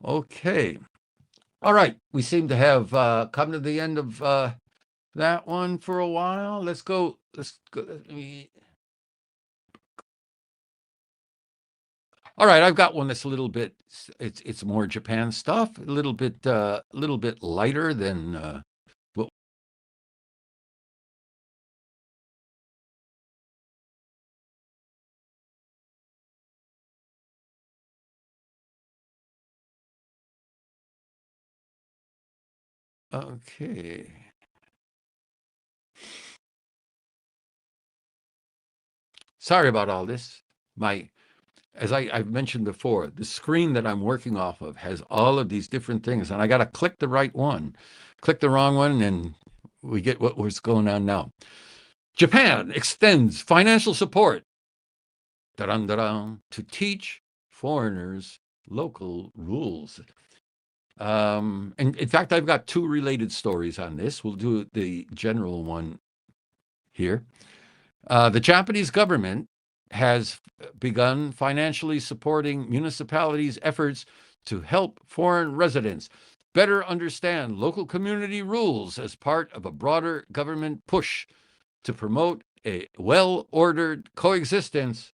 Okay. All right. We seem to have come to the end of that one for a while. Let's go. All right, I've got one that's a little bit. It's more Japan stuff. A little bit lighter than. Well, okay. Sorry about all this. As I've mentioned before, the screen that I'm working off of has all of these different things, and I got to click the right one. Click the wrong one, and we get what's going on now. Japan extends financial support to teach foreigners local rules. And in fact, I've got two related stories on this. We'll do the general one here. The Japanese government has begun financially supporting municipalities' efforts to help foreign residents better understand local community rules as part of a broader government push to promote a well-ordered coexistence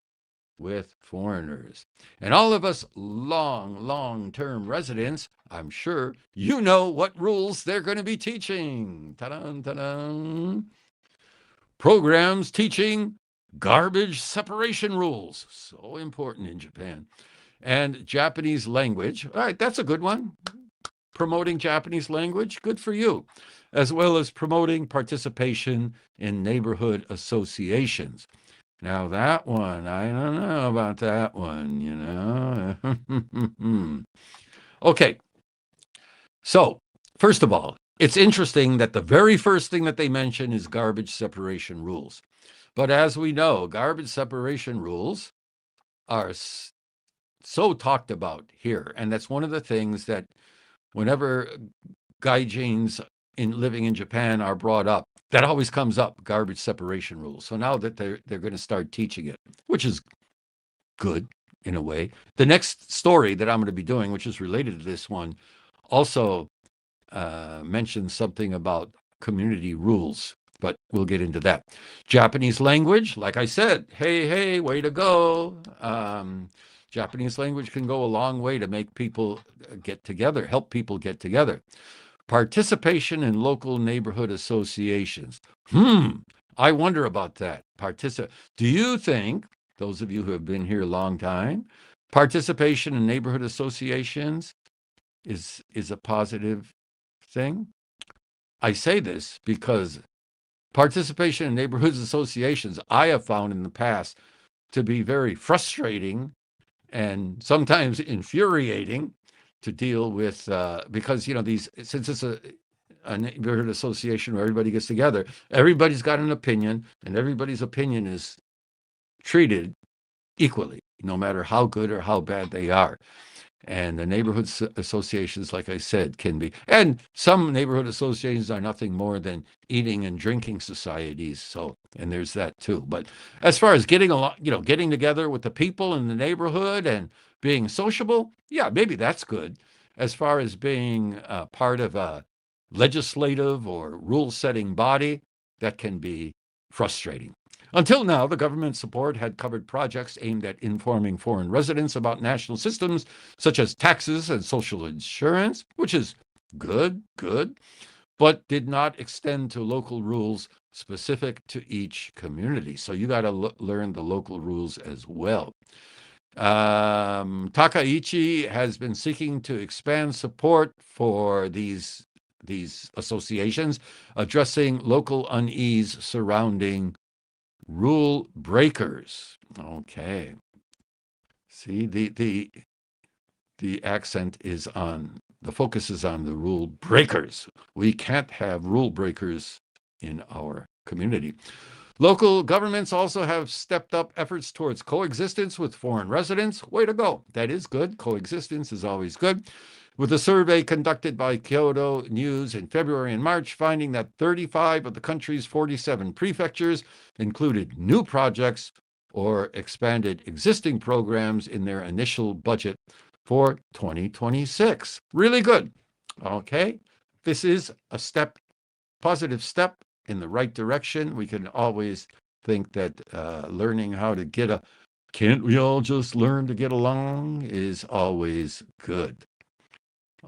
with foreigners. And all of us long-term residents, I'm sure you know what rules they're going to be teaching. Ta-da, ta-da. Programs teaching garbage separation rules. So important in Japan. And Japanese language. All right, that's a good one. Promoting Japanese language, good for you. As well as promoting participation in neighborhood associations. Now that one, I don't know about that one, Okay. So, first of all, it's interesting that the very first thing that they mention is garbage separation rules. But as we know, garbage separation rules are so talked about here. And that's one of the things that whenever gaijins living in Japan are brought up, that always comes up, garbage separation rules. So now that they're going to start teaching it, which is good in a way. The next story that I'm going to be doing, which is related to this one, also mentions something about community rules, but we'll get into that. Japanese language, like I said, hey, way to go. Japanese language can go a long way to make people get together, help people get together. Participation in local neighborhood associations. I wonder about that. Do you think, those of you who have been here a long time, participation in neighborhood associations is a positive thing? I say this because participation in neighborhood associations, I have found in the past to be very frustrating and sometimes infuriating to deal with, because since it's a neighborhood association where everybody gets together, everybody's got an opinion, and everybody's opinion is treated equally, no matter how good or how bad they are. And the neighborhood associations, like I said, can be, and some neighborhood associations are nothing more than eating and drinking societies. So, and there's that too. But as far as getting along, getting together with the people in the neighborhood and being sociable, yeah, maybe that's good. As far as being part of a legislative or rule-setting body, that can be frustrating. Until now, the government support had covered projects aimed at informing foreign residents about national systems such as taxes and social insurance, which is good, but did not extend to local rules specific to each community. So you got to learn the local rules as well. Takaichi has been seeking to expand support for these associations, addressing local unease surrounding rule breakers. Okay. See, the accent is on, the focus is on the rule breakers. We can't have rule breakers in our community. Local governments also have stepped up efforts towards coexistence with foreign residents. Way to go. That is good. Coexistence is always good. With a survey conducted by Kyodo News in February and March, finding that 35 of the country's 47 prefectures included new projects or expanded existing programs in their initial budget for 2026. Really good. Okay. This is a positive step in the right direction. We can always think that learning how to can't we all just learn to get along is always good.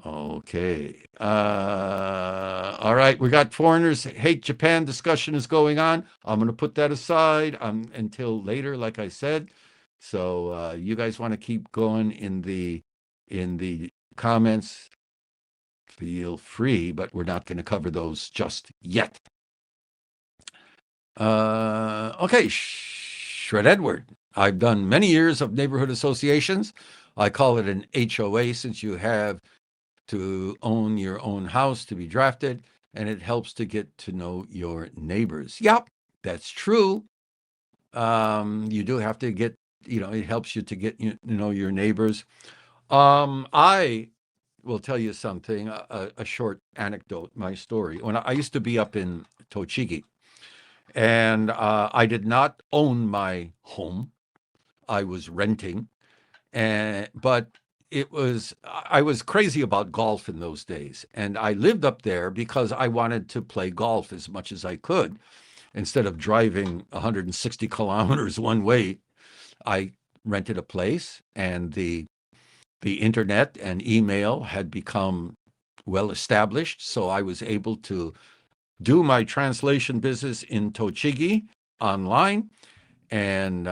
Okay. All right. We got foreigners hate Japan discussion is going on. I'm going to put that aside until later, like I said. So you guys want to keep going in the comments, feel free, but we're not going to cover those just yet. Okay. Shred Edward. I've done many years of neighborhood associations. I call it an HOA since you have to own your own house to be drafted, and it helps to get to know your neighbors. Yep, that's true. You do have to get, it helps you to get to know your neighbors. I will tell you something, a short anecdote, my story. When I used to be up in Tochigi, and I did not own my home. I was renting, but I was crazy about golf in those days. And I lived up there because I wanted to play golf as much as I could. Instead of driving 160 kilometers one way, I rented a place, and the internet and email had become well established. So I was able to do my translation business in Tochigi online and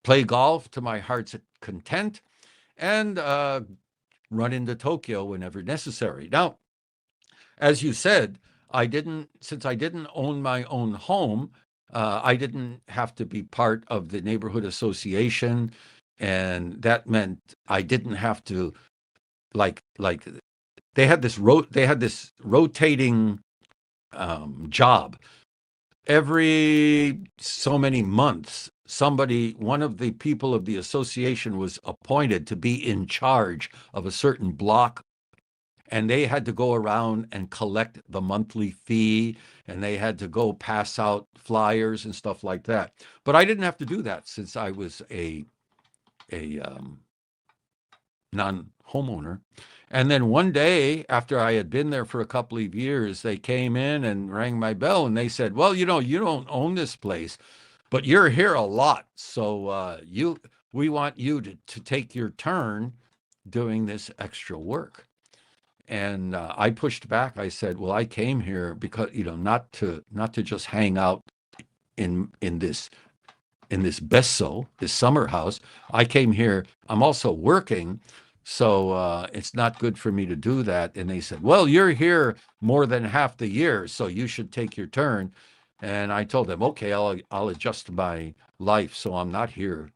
play golf to my heart's content, and run into Tokyo whenever necessary. Now, as you said, since I didn't own my own home, I didn't have to be part of the neighborhood association, and that meant I didn't have to like they had this rotating job. Every so many months, one of the people of the association was appointed to be in charge of a certain block, and they had to go around and collect the monthly fee, and they had to go pass out flyers and stuff like that. But I didn't have to do that since I was a non-homeowner. And then one day, after I had been there for a couple of years, they came in and rang my bell, and they said, well, you don't own this place, but you're here a lot. So we want you to take your turn doing this extra work. And I pushed back. I said, well, I came here because, not to just hang out in this besso, this summer house. I came here. I'm also working. So it's not good for me to do that. And they said, well, you're here more than half the year, so you should take your turn. And I told them, okay, I'll adjust my life so I'm not here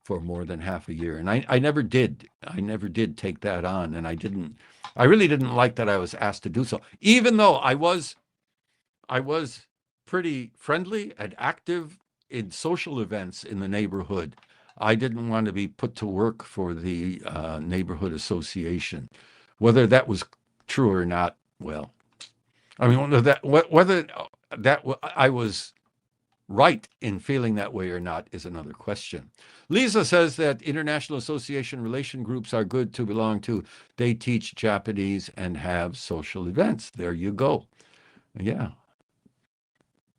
for more than half a year. And I never did. I never did take that on. And I really didn't like that I was asked to do so, even though I was pretty friendly and active in social events in the neighborhood. I didn't want to be put to work for the neighborhood association. Whether that was true or not, well, I mean, whether that I was right in feeling that way or not is another question. Lisa says that international association relation groups are good to belong to. They teach Japanese and have social events. There you go. Yeah.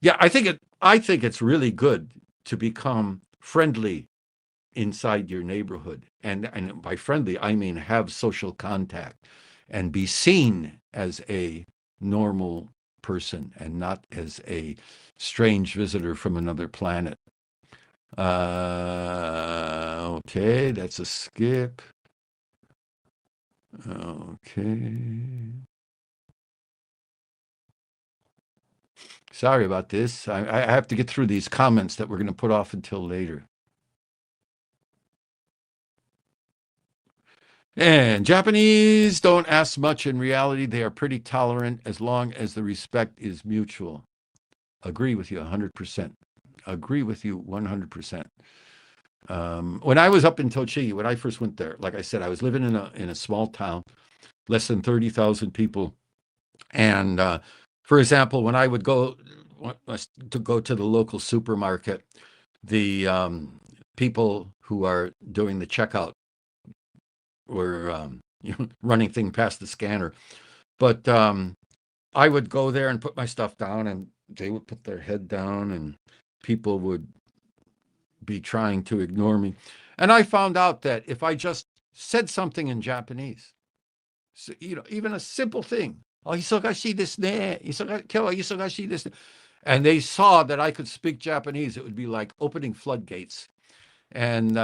Yeah, I think it's really good to become friendly inside your neighborhood. And by friendly, I mean have social contact and be seen as a normal person and not as a strange visitor from another planet. Okay, that's a skip. Okay. Sorry about this. I have to get through these comments that we're going to put off until later. And Japanese don't ask much. In reality, they are pretty tolerant as long as the respect is mutual. Agree with you 100%. Agree with you 100%. When I was up in Tochigi, when I first went there, like I said, I was living in a small town, less than 30,000 people. And for example, when I would go to the local supermarket, the people who are doing the checkout were running thing past the scanner. But I would go there and put my stuff down, and they would put their head down, and people would be trying to ignore me. And I found out that if I just said something in Japanese, so, even a simple thing, oh, isogashi desu ne, kyou wa isogashi desu, and they saw that I could speak Japanese, it would be like opening floodgates. And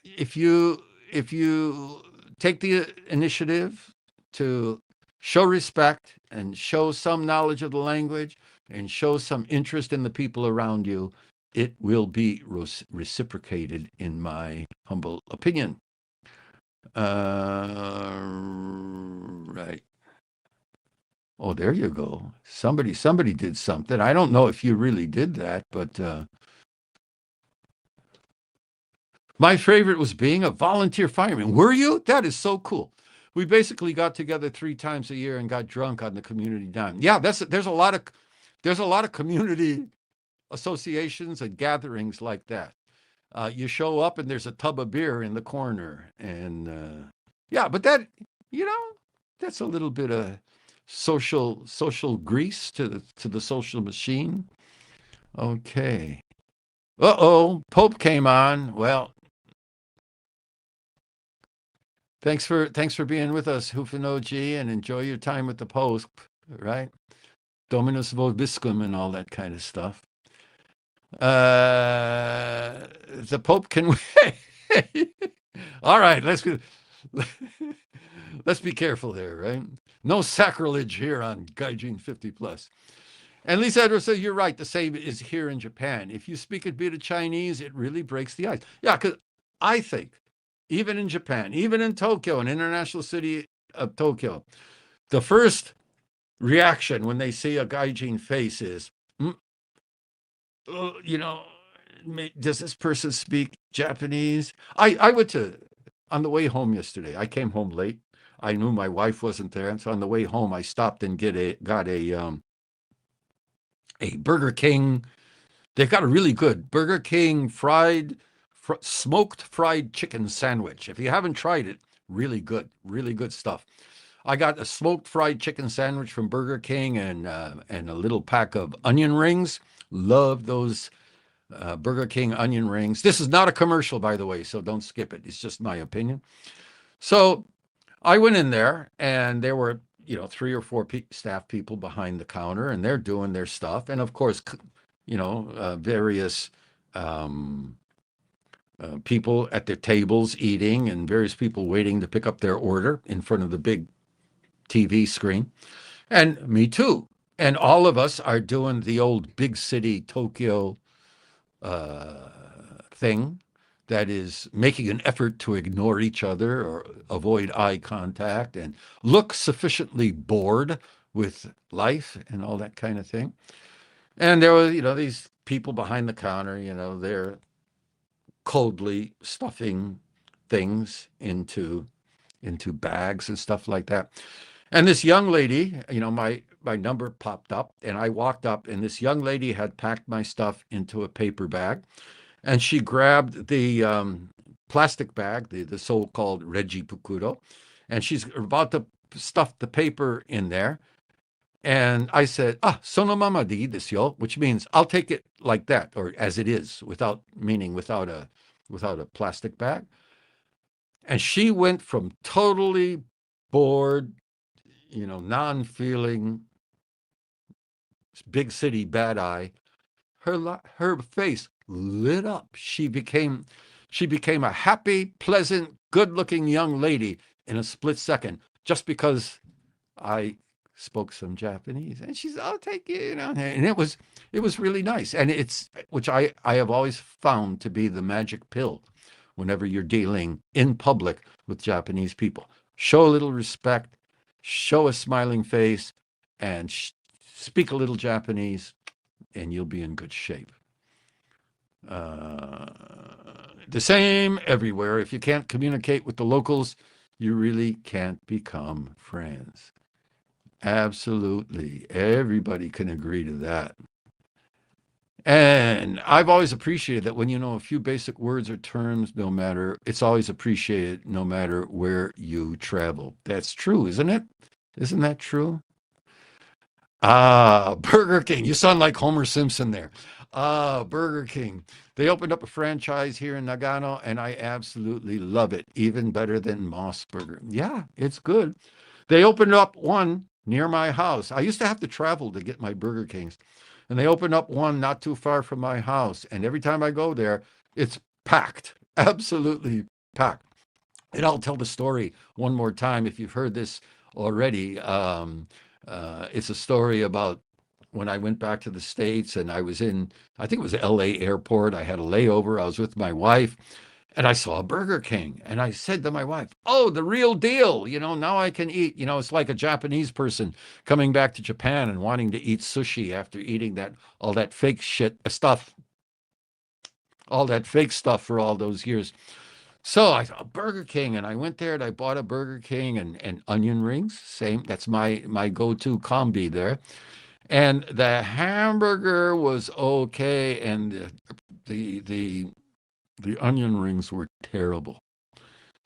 if you take the initiative to show respect and show some knowledge of the language and show some interest in the people around you, it will be reciprocated, in my humble opinion. Right. Oh, there you go. Somebody did something. I don't know if you really did that, but my favorite was being a volunteer fireman. Were you? That is so cool. We basically got together 3 times a year and got drunk on the community dime. Yeah, there's a lot of community associations and gatherings like that. You show up and there's a tub of beer in the corner, and yeah, but you know that's a little bit of social grease to the social machine. Okay. Uh-oh, Pope came on. Well, thanks for being with us, Hufanoji, and enjoy your time with the Pope, right? Dominus vobiscum and all that kind of stuff. The Pope can. All right, let's be careful there, right? No sacrilege here on Gaijin 50 plus. And Lisa Edwards says, you're right. The same is here in Japan. If you speak a bit of Chinese, it really breaks the ice. Yeah, because I think even in Japan, even in Tokyo, an international city of Tokyo, the first reaction when they see a Gaijin face is, you know, does this person speak Japanese? I went on the way home yesterday. I came home late. I knew my wife wasn't there, and so on the way home, I stopped and got a Burger King. They've got a really good Burger King smoked fried chicken sandwich. If you haven't tried it, really good stuff. I got a smoked fried chicken sandwich from Burger King and a little pack of onion rings. Love those Burger King onion rings. This is not a commercial, by the way, so don't skip it. It's just my opinion. So I went in there, and there were 3 or 4 staff people behind the counter, and they're doing their stuff, and of course, various people at their tables eating, and various people waiting to pick up their order in front of the big TV screen, and me too. And all of us are doing the old big city Tokyo thing, that is making an effort to ignore each other or avoid eye contact and look sufficiently bored with life and all that kind of thing. And there was, these people behind the counter, they're coldly stuffing things into bags and stuff like that. And this young lady, my number popped up, and I walked up, and this young lady had packed my stuff into a paper bag, and she grabbed the plastic bag, the so-called Reggie Pukuro, and she's about to stuff the paper in there. And I said, sono mama de desu yo, which means I'll take it like that, or as it is, without a plastic bag. And she went from totally bored, non-feeling, big city bad eye. Her face lit up. She became a happy, pleasant, good-looking young lady in a split second, just because I spoke some Japanese. And she's, I'll take you, and it was really nice. And it's, which I have always found to be the magic pill whenever you're dealing in public with Japanese people. Show a little respect, show a smiling face, and speak a little Japanese, and you'll be in good shape. The same everywhere. If you can't communicate with the locals, you really can't become friends. Absolutely. Everybody can agree to that. And I've always appreciated that when you know a few basic words or terms, it's always appreciated no matter where you travel. That's true, isn't it? Isn't that true? Burger King. You sound like Homer Simpson there. Burger King. They opened up a franchise here in Nagano, and I absolutely love it. Even better than Moss Burger. Yeah, it's good. They opened up one near my house. I used to have to travel to get my Burger Kings, and they opened up one not too far from my house. And every time I go there, it's packed, absolutely packed. And I'll tell the story one more time if you've heard this already. It's a story about when I went back to the States, and I was I think it was LA airport. I had a layover. I was with my wife, and I saw a Burger King. And I said to my wife, "Oh, the real deal. Now I can eat. It's like a Japanese person coming back to Japan and wanting to eat sushi after eating all that fake shit stuff, all that fake stuff for all those years." So I thought Burger King, and I went there and I bought a Burger King and onion rings. Same, that's my go-to combi there. And the hamburger was okay, and the the the onion rings were terrible.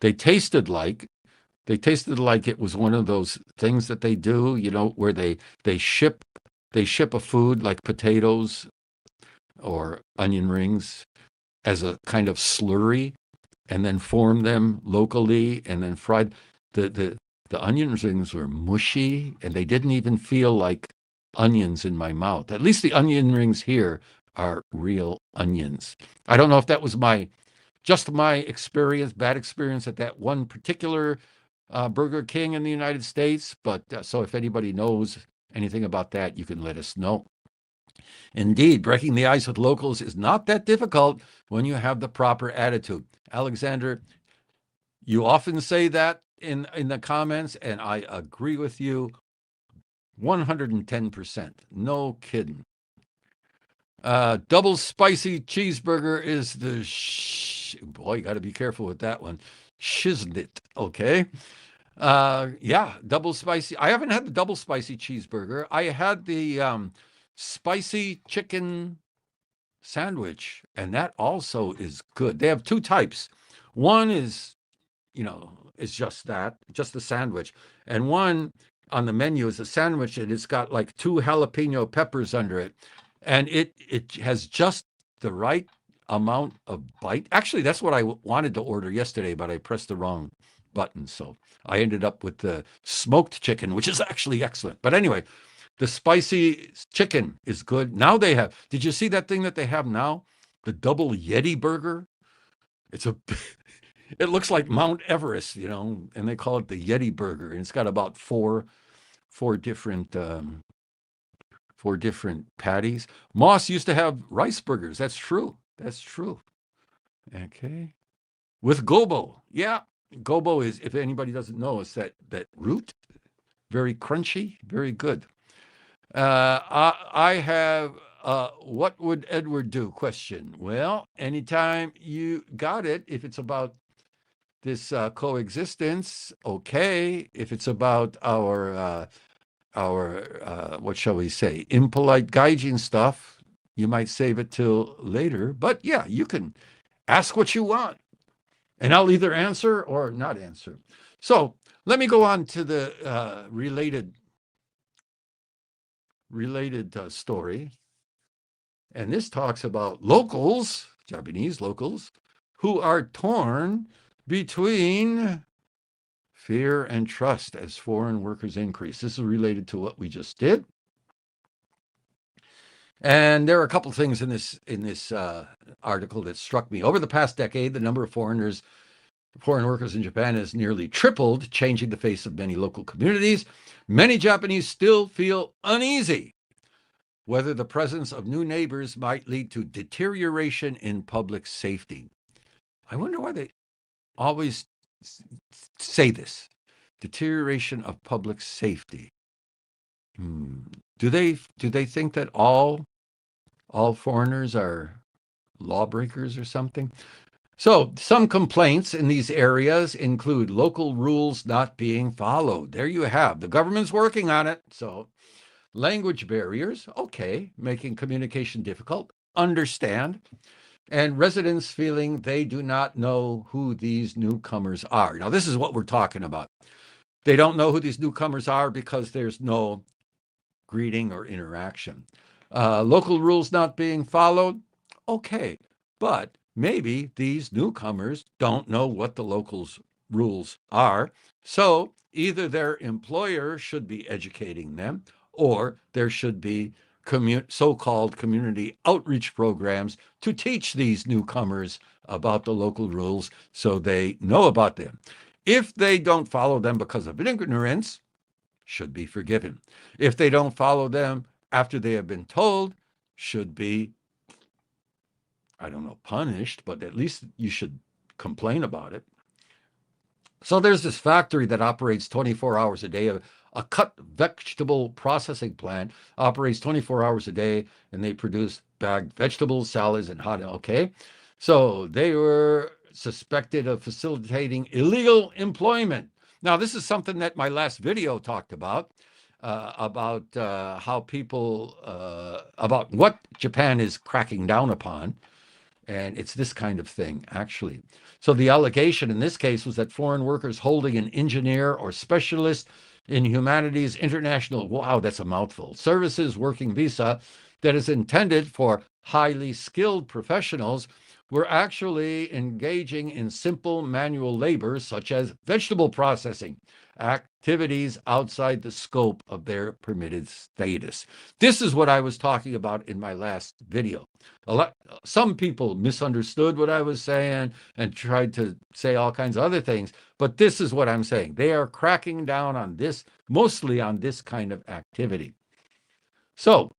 They tasted like it was one of those things that they do, where they ship a food like potatoes or onion rings as a kind of slurry, and then form them locally and then fried. The onion rings were mushy, and they didn't even feel like onions in my mouth. At least the onion rings here are real onions. I don't know if that was just my experience, bad experience at that one particular Burger King in the United States, but so if anybody knows anything about that, you can let us know. Indeed, breaking the ice with locals is not that difficult when you have the proper attitude. Alexander, you often say that in the comments, and I agree with you 110%. No kidding. Double spicy cheeseburger is boy, you got to be careful with that one. Shiznit, okay? Yeah, double spicy. I haven't had the double spicy cheeseburger. I had the spicy chicken sandwich, and that also is good. They have two types. One is, is just the sandwich, and one on the menu is a sandwich, and it's got like 2 jalapeno peppers under it, and it has just the right amount of bite. Actually, that's what I wanted to order yesterday, but I pressed the wrong button, so I ended up with the smoked chicken, which is actually excellent. But anyway, the spicy chicken is good. Now did you see that thing that they have now? The double Yeti burger. It looks like Mount Everest, and they call it the Yeti burger. And it's got about four different patties. Moss used to have rice burgers. That's true. Okay. With gobo. Yeah. Gobo is, if anybody doesn't know, it's that root. Very crunchy, very good. I have What would Edward do? Question. Well, anytime you got it, if it's about this coexistence, okay. If it's about our what shall we say, impolite gaijin stuff, you might save it till later. But yeah, you can ask what you want, and I'll either answer or not answer. So let me go on to the related story. And this talks about locals, Japanese locals, who are torn between fear and trust as foreign workers increase. This is related to what we just did. And there are a couple of things in this article that struck me. Over the past decade, the number of foreign workers in Japan has nearly tripled, changing the face of many local communities. Many Japanese still feel uneasy whether the presence of new neighbors might lead to deterioration in public safety. I wonder why they always say this. Deterioration of public safety. Do they think that all foreigners are lawbreakers or something? So some complaints in these areas include local rules not being followed. There you have. The government's working on it. So language barriers, okay, making communication difficult, understand. And residents feeling they do not know who these newcomers are. Now, this is what we're talking about. They don't know who these newcomers are because there's no greeting or interaction. Local rules not being followed, okay. But maybe these newcomers don't know what the locals' rules are. So either their employer should be educating them, or there should be so-called community outreach programs to teach these newcomers about the local rules so they know about them. If they don't follow them because of ignorance, should be forgiven. If they don't follow them after they have been told, should be, I don't know, punished, but at least you should complain about it. So there's this factory that operates 24 hours a day. A cut vegetable processing plant operates 24 hours a day, and they produce bagged vegetables, salads, and hot. Okay, so they were suspected of facilitating illegal employment. Now, this is something that my last video talked about how people, about what Japan is cracking down upon. And it's this kind of thing, actually. So the allegation in this case was that foreign workers holding an engineer or specialist in humanities international, wow, that's a mouthful, services working visa that is intended for highly skilled professionals were actually engaging in simple manual labor, such as vegetable processing, activities outside the scope of their permitted status. This is what I was talking about in my last video. Some people misunderstood what I was saying and tried to say all kinds of other things, but this is what I'm saying. They are cracking down on this, mostly on this kind of activity. So,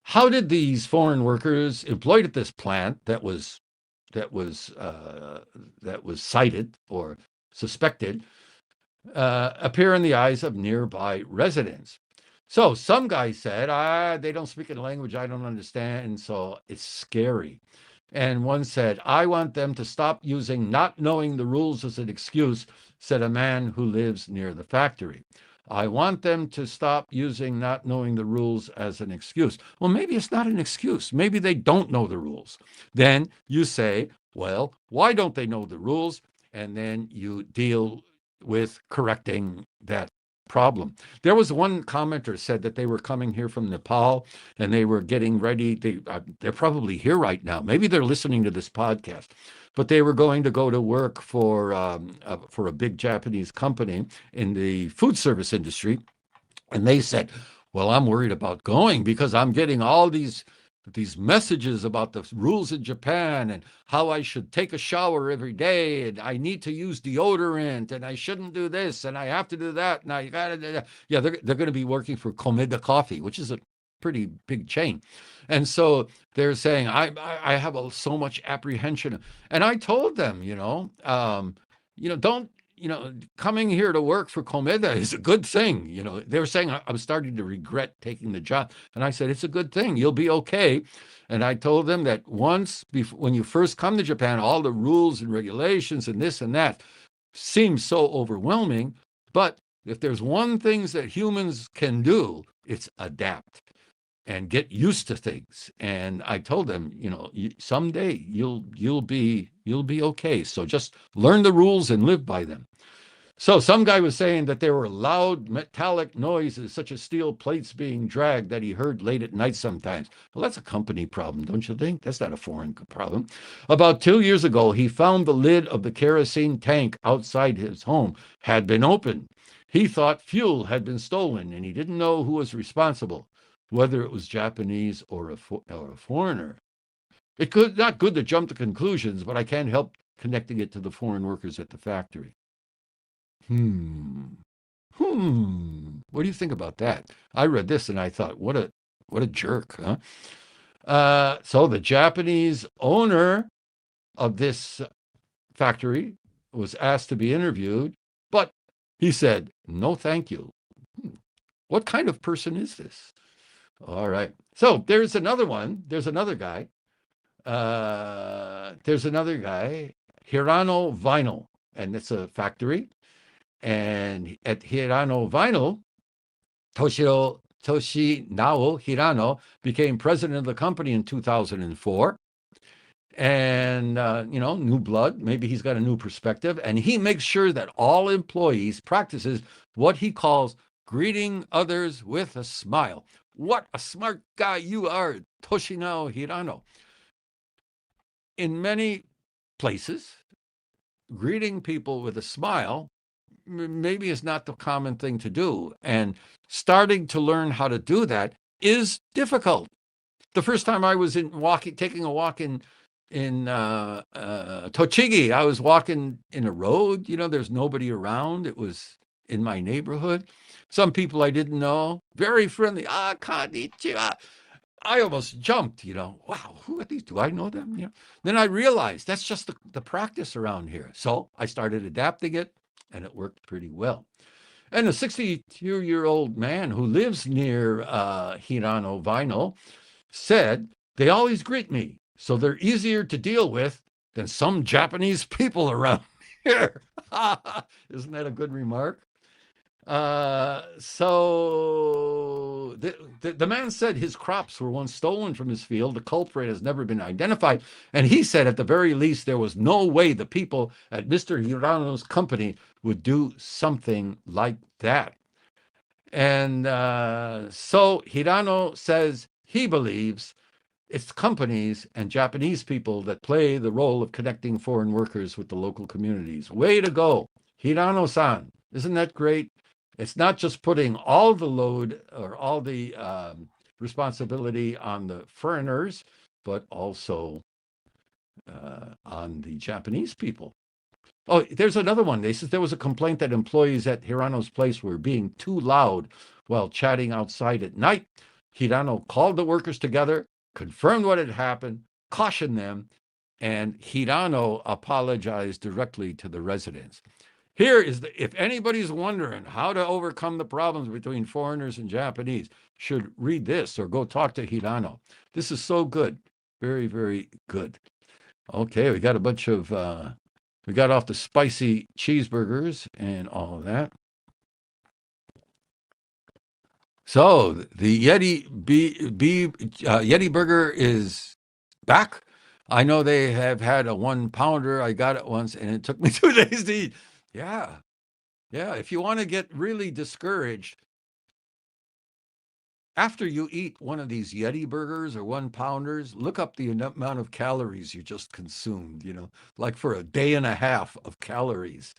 how did these foreign workers employed at this plant that was cited or suspected appear in the eyes of nearby residents? So some guy said, they don't speak a language I don't understand, so it's scary. And one said, I want them to stop using not knowing the rules as an excuse, said a man who lives near the factory. I want them to stop using not knowing the rules as an excuse. Well, maybe it's not an excuse. Maybe they don't know the rules. Then you say, well, why don't they know the rules? And then you deal with correcting that problem. There was one commenter said that they were coming here from Nepal and they were getting ready. They're probably here right now. Maybe they're listening to this podcast, but they were going to go to work for a big Japanese company in the food service industry. And they said, well, I'm worried about going because I'm getting all these messages about the rules in Japan and how I should take a shower every day and I need to use deodorant and I shouldn't do this and I have to do that and I gotta do that. Yeah, they're going to be working for Komeda Coffee, which is a pretty big chain. And so they're saying, I have so much apprehension. And I told them, don't coming here to work for Komeda is a good thing. They were saying I'm starting to regret taking the job. And I said, it's a good thing. You'll be okay. And I told them that when you first come to Japan, all the rules and regulations and this and that seem so overwhelming. But if there's one thing that humans can do, it's adapt and get used to things. And I told them, someday you'll be okay. So just learn the rules and live by them. So some guy was saying that there were loud metallic noises, such as steel plates being dragged, that he heard late at night sometimes. Well, that's a company problem, don't you think? That's not a foreign problem. About 2 years ago, he found the lid of the kerosene tank outside his home had been open. He thought fuel had been stolen, and he didn't know who was responsible, whether it was Japanese or a foreigner. It's not good to jump to conclusions, but I can't help connecting it to the foreign workers at the factory. What do you think about that? I read this and I thought, what a jerk, huh? So the Japanese owner of this factory was asked to be interviewed, but he said, no, thank you. What kind of person is this? All right. So there's another one. There's another guy. Hirano Vinyl, and it's a factory. And at Hirano Vinyl, Toshinao Hirano became president of the company in 2004. And, new blood, maybe he's got a new perspective. And he makes sure that all employees practices what he calls greeting others with a smile. What a smart guy you are, Toshinao Hirano. In many places, greeting people with a smile maybe is not the common thing to do. And starting to learn how to do that is difficult. The first time I was taking a walk in Tochigi, I was walking in a road, there's nobody around. It was in my neighborhood. Some people I didn't know, very friendly. Konnichiwa. I almost jumped, wow, who are these? Do I know them? Then I realized that's just the practice around here. So I started adapting it, and it worked pretty well. And a 62-year-old man who lives near Hirano Vinyl said, they always greet me, so they're easier to deal with than some Japanese people around here. Isn't that a good remark? So the man said his crops were once stolen from his field. The culprit has never been identified. And he said at the very least, there was no way the people at Mr. Hirano's company would do something like that. And so Hirano says he believes it's companies and Japanese people that play the role of connecting foreign workers with the local communities. Way to go, Hirano-san. Isn't that great? It's not just putting all the load or all the responsibility on the foreigners, but also on the Japanese people. Oh, there's another one. They said there was a complaint that employees at Hirano's place were being too loud while chatting outside at night. Hirano called the workers together, confirmed what had happened, cautioned them, and Hirano apologized directly to the residents. Here is if anybody's wondering how to overcome the problems between foreigners and Japanese, should read this or go talk to Hirano. This is so good. Very, very good. Okay, we got a bunch of, we got off the spicy cheeseburgers and all of that. So the Yeti burger is back. I know they have had a 1-pounder. I got it once and it took me 2 days to eat. Yeah. If you want to get really discouraged, after you eat one of these Yeti burgers or 1-pounders, look up the amount of calories you just consumed, like for a day and a half of calories.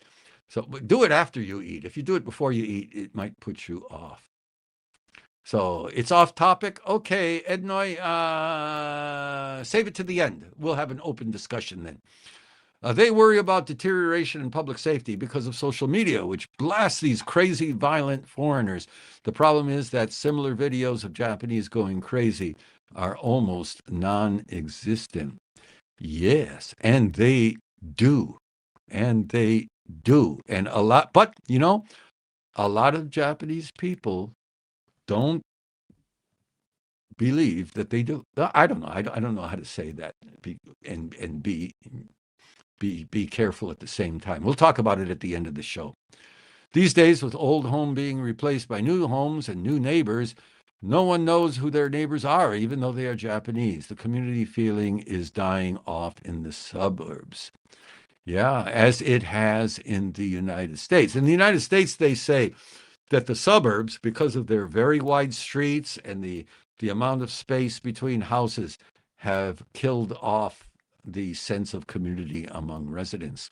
So do it after you eat. If you do it before you eat, it might put you off. So it's off topic. Okay, Ednoy, save it to the end. We'll have an open discussion then. They worry about deterioration in public safety because of social media, which blasts these crazy, violent foreigners. The problem is that similar videos of Japanese going crazy are almost non-existent. Yes, and they do. do. And a lot of Japanese people don't believe that they do. I don't know. I don't know how to say that and be careful at the same time. We'll talk about it at the end of the show. These days, with old home being replaced by new homes and new neighbors, no one knows who their neighbors are, even though they are Japanese. The community feeling is dying off in the suburbs. Yeah, as it has in the United States. In the United States, they say that the suburbs, because of their very wide streets and the amount of space between houses, have killed off the sense of community among residents.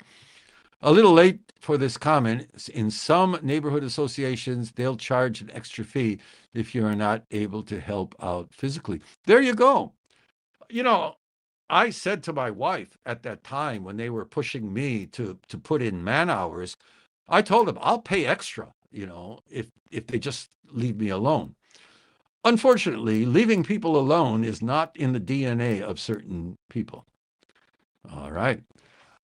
A little late for this comment. In some neighborhood associations, they'll charge an extra fee if you're not able to help out physically. There you go. You know, I said to my wife at that time when they were pushing me to put in man hours, I told them I'll pay extra, if they just leave me alone. Unfortunately, leaving people alone is not in the DNA of certain people. All right.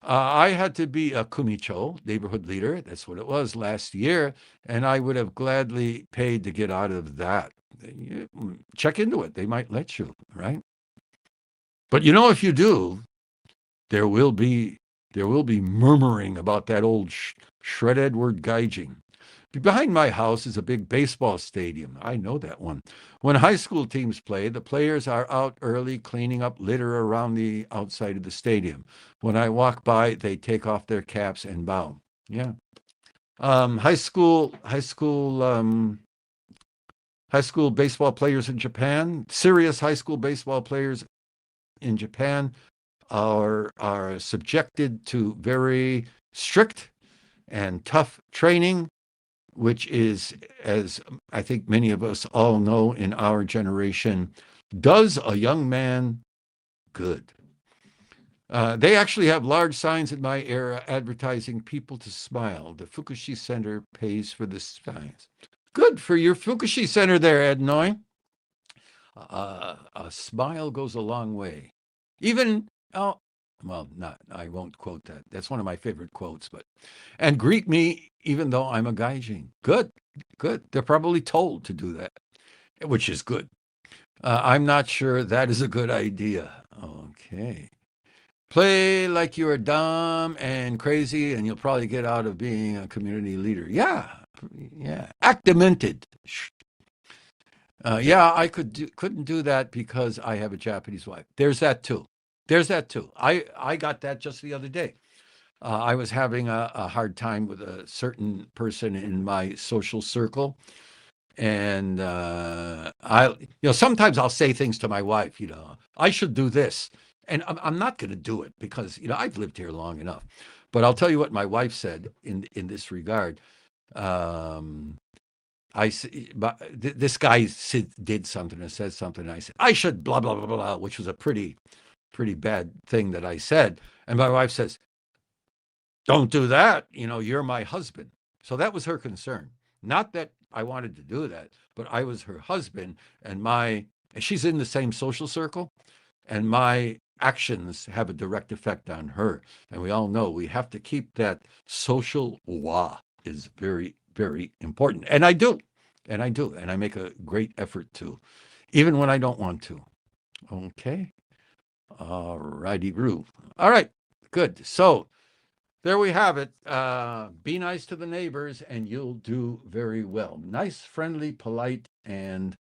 I had to be a kumicho, neighborhood leader. That's what it was last year. And I would have gladly paid to get out of that. Check into it. They might let you, right? But if you do, there will be murmuring about that old Shred Edward gaijin. Behind my house is a big baseball stadium. I know that one. When high school teams play, the players are out early cleaning up litter around the outside of the stadium. When I walk by, they take off their caps and bow. Yeah. High school baseball players in Japan, serious high school baseball players in Japan are subjected to very strict and tough training, which is, as I think many of us all know in our generation, does a young man good. They actually have large signs in my era advertising people to smile. The Fukushi Center pays for the signs. Good for your Fukushi Center there, Ednoy. A smile goes a long way. Even, I won't quote that. That's one of my favorite quotes, and greet me even though I'm a gaijin. Good. They're probably told to do that, which is good. I'm not sure that is a good idea. Okay. Play like you're dumb and crazy, and you'll probably get out of being a community leader. Yeah. Act demented. I couldn't do that because I have a Japanese wife. There's that too. I got that just the other day. I was having a hard time with a certain person in my social circle. And sometimes I'll say things to my wife, I should do this. And I'm not going to do it because, I've lived here long enough. But I'll tell you what my wife said in this regard. This guy did something and said something. And I said, I should blah, blah, blah, blah, which was a pretty bad thing that I said. And my wife says, don't do that. You're my husband. So that was her concern. Not that I wanted to do that, but I was her husband, and she's in the same social circle, and my actions have a direct effect on her. And we all know we have to keep that social wa is very, very important. And I do. And I make a great effort to, even when I don't want to. Okay. All righty, Roo. All right. Good. So there we have it. Be nice to the neighbors and you'll do very well. Nice, friendly, polite, and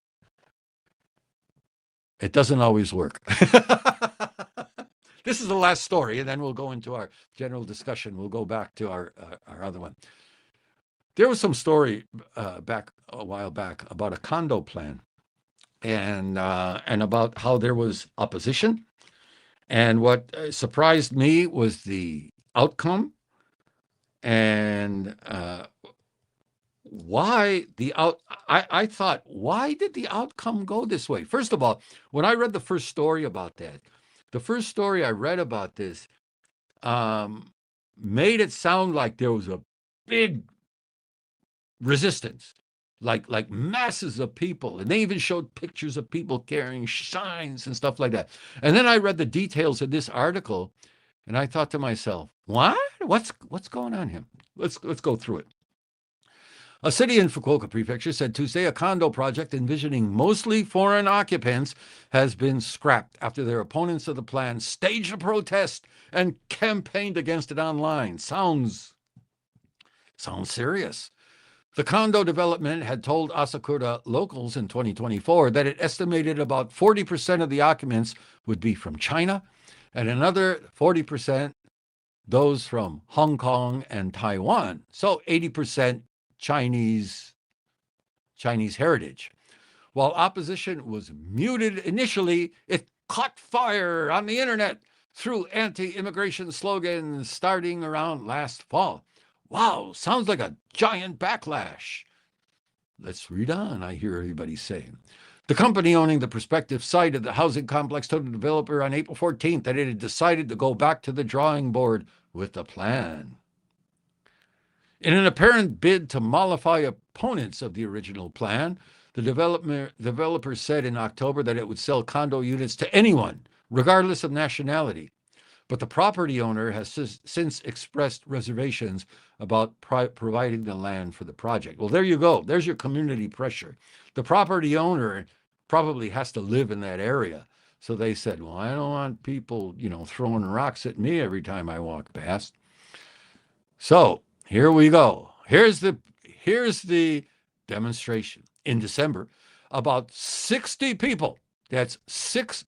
it doesn't always work. This is the last story, and then we'll go into our general discussion. We'll go back to our other one. There was some story back a while back about a condo plan and about how there was opposition. And what surprised me was the outcome and why I thought, why did the outcome go this way? First of all, when I read the first story about that, the first story I read about this made it sound like there was a big resistance, like masses of people. And they even showed pictures of people carrying signs and stuff like that. And then I read the details of this article and I thought to myself, what? What's going on here? Let's go through it. A city in Fukuoka Prefecture said Tuesday a condo project envisioning mostly foreign occupants has been scrapped after their opponents of the plan staged a protest and campaigned against it online. Sounds serious. The condo development had told Asakura locals in 2024 that it estimated about 40% of the occupants would be from China and another 40% those from Hong Kong and Taiwan. So 80% Chinese heritage. While opposition was muted initially, it caught fire on the internet through anti-immigration slogans starting around last fall. Wow, sounds like a giant backlash. Let's read on, I hear everybody saying. The company owning the prospective site of the housing complex told the developer on April 14th that it had decided to go back to the drawing board with the plan. In an apparent bid to mollify opponents of the original plan, the developer said in October that it would sell condo units to anyone, regardless of nationality. But the property owner has since expressed reservations about providing the land for the project. Well, there you go. There's your community pressure. The property owner probably has to live in that area. So they said, well, I don't want people, throwing rocks at me every time I walk past. So here we go. Here's the demonstration. In December, about 60 people, that's 60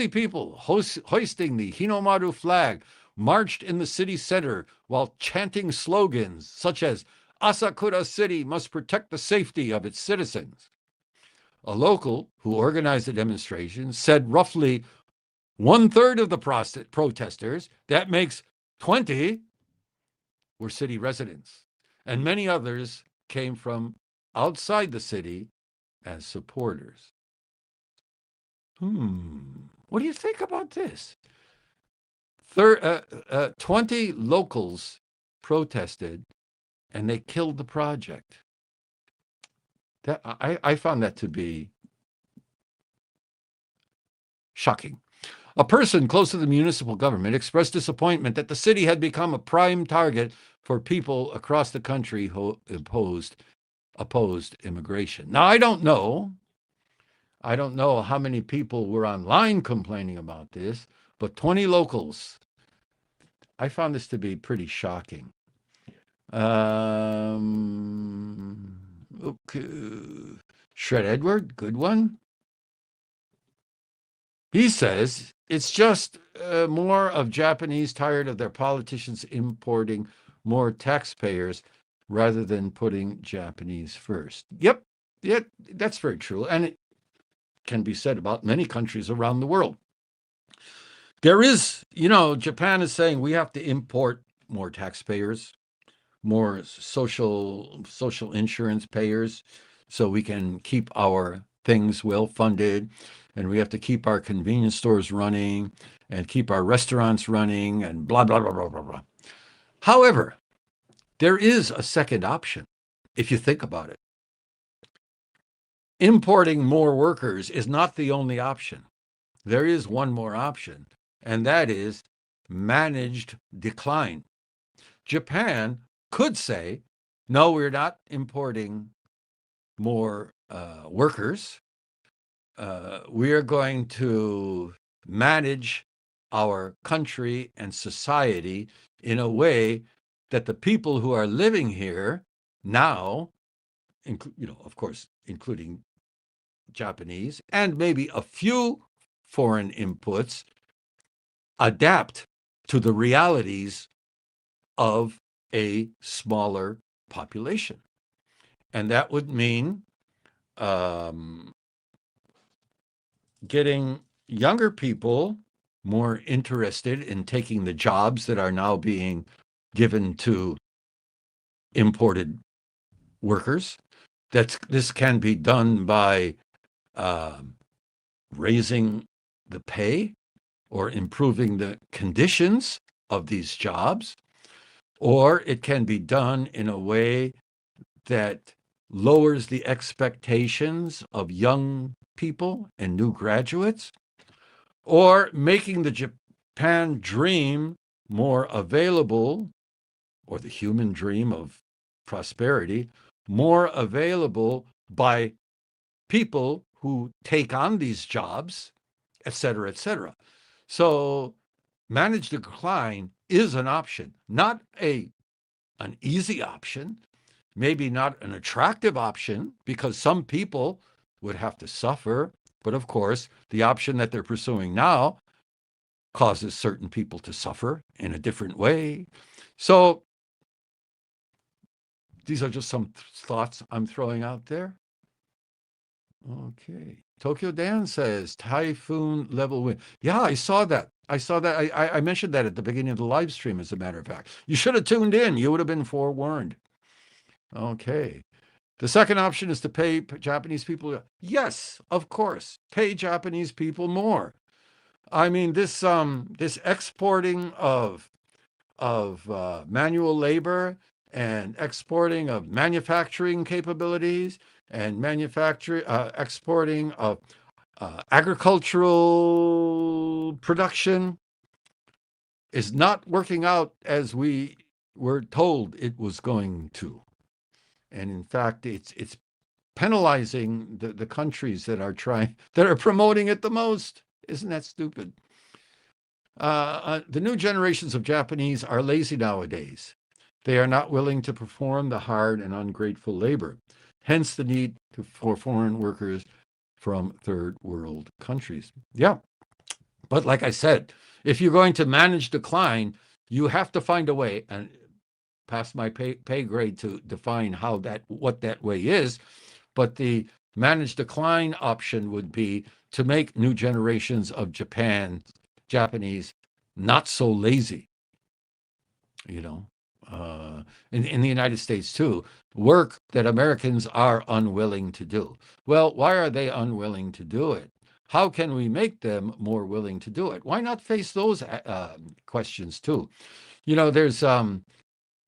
people hoisting the Hinomaru flag marched in the city center while chanting slogans such as Asakura City must protect the safety of its citizens. A local who organized the demonstration said roughly 1/3 of the protesters, that makes 20, were city residents, and many others came from outside the city as supporters. What do you think about this? 20 locals protested, and they killed the project. I found that to be shocking. A person close to the municipal government expressed disappointment that the city had become a prime target for people across the country who opposed immigration. Now, I don't know how many people were online complaining about this, but 20 locals. I found this to be pretty shocking. Okay. Shred Edward, good one. He says it's just more of Japanese tired of their politicians importing more taxpayers rather than putting Japanese first. Yep, that's very true. And it can be said about many countries around the world. There is, Japan is saying we have to import more taxpayers, more social insurance payers, so we can keep our things well funded, and we have to keep our convenience stores running and keep our restaurants running and blah, blah, blah, blah, blah, blah. However, there is a second option, if you think about it. Importing more workers is not the only option. There is one more option, and that is managed decline. Japan could say, no, we're not importing more workers. We are going to manage our country and society in a way that the people who are living here now, of course, including Japanese and maybe a few foreign inputs, adapt to the realities of a smaller population. And that would mean getting younger people more interested in taking the jobs that are now being given to imported workers. This can be done by raising the pay or improving the conditions of these jobs, or it can be done in a way that lowers the expectations of young people and new graduates, or making the Japan dream more available or the human dream of prosperity more available by people who take on these jobs, et cetera, et cetera. So managed decline is an option, not an easy option, maybe not an attractive option, because some people would have to suffer. But of course, the option that they're pursuing now causes certain people to suffer in a different way. So these are just some thoughts I'm throwing out there. Okay. Tokyo Dan says typhoon level wind. Yeah, I saw that. I mentioned that at the beginning of the live stream, as a matter of fact. You should have tuned in. You would have been forewarned. Okay. The second option is to pay Japanese people. Yes, of course. Pay Japanese people more. I mean, this exporting of manual labor and exporting of manufacturing capabilities and exporting of agricultural production is not working out as we were told it was going to. And in fact, it's penalizing the countries that are promoting it the most. Isn't that stupid? The new generations of Japanese are lazy nowadays. They are not willing to perform the hard and ungrateful labor, hence the need for foreign workers from third world countries. Yeah, but like I said, if you're going to manage decline, you have to find a way, and past my pay grade to define what that way is. But the managed decline option would be to make new generations of Japanese not so lazy, you know. In the United States too, work that Americans are unwilling to do. Well, why are they unwilling to do it? How can we make them more willing to do it? Why not face those questions too? You know, there's some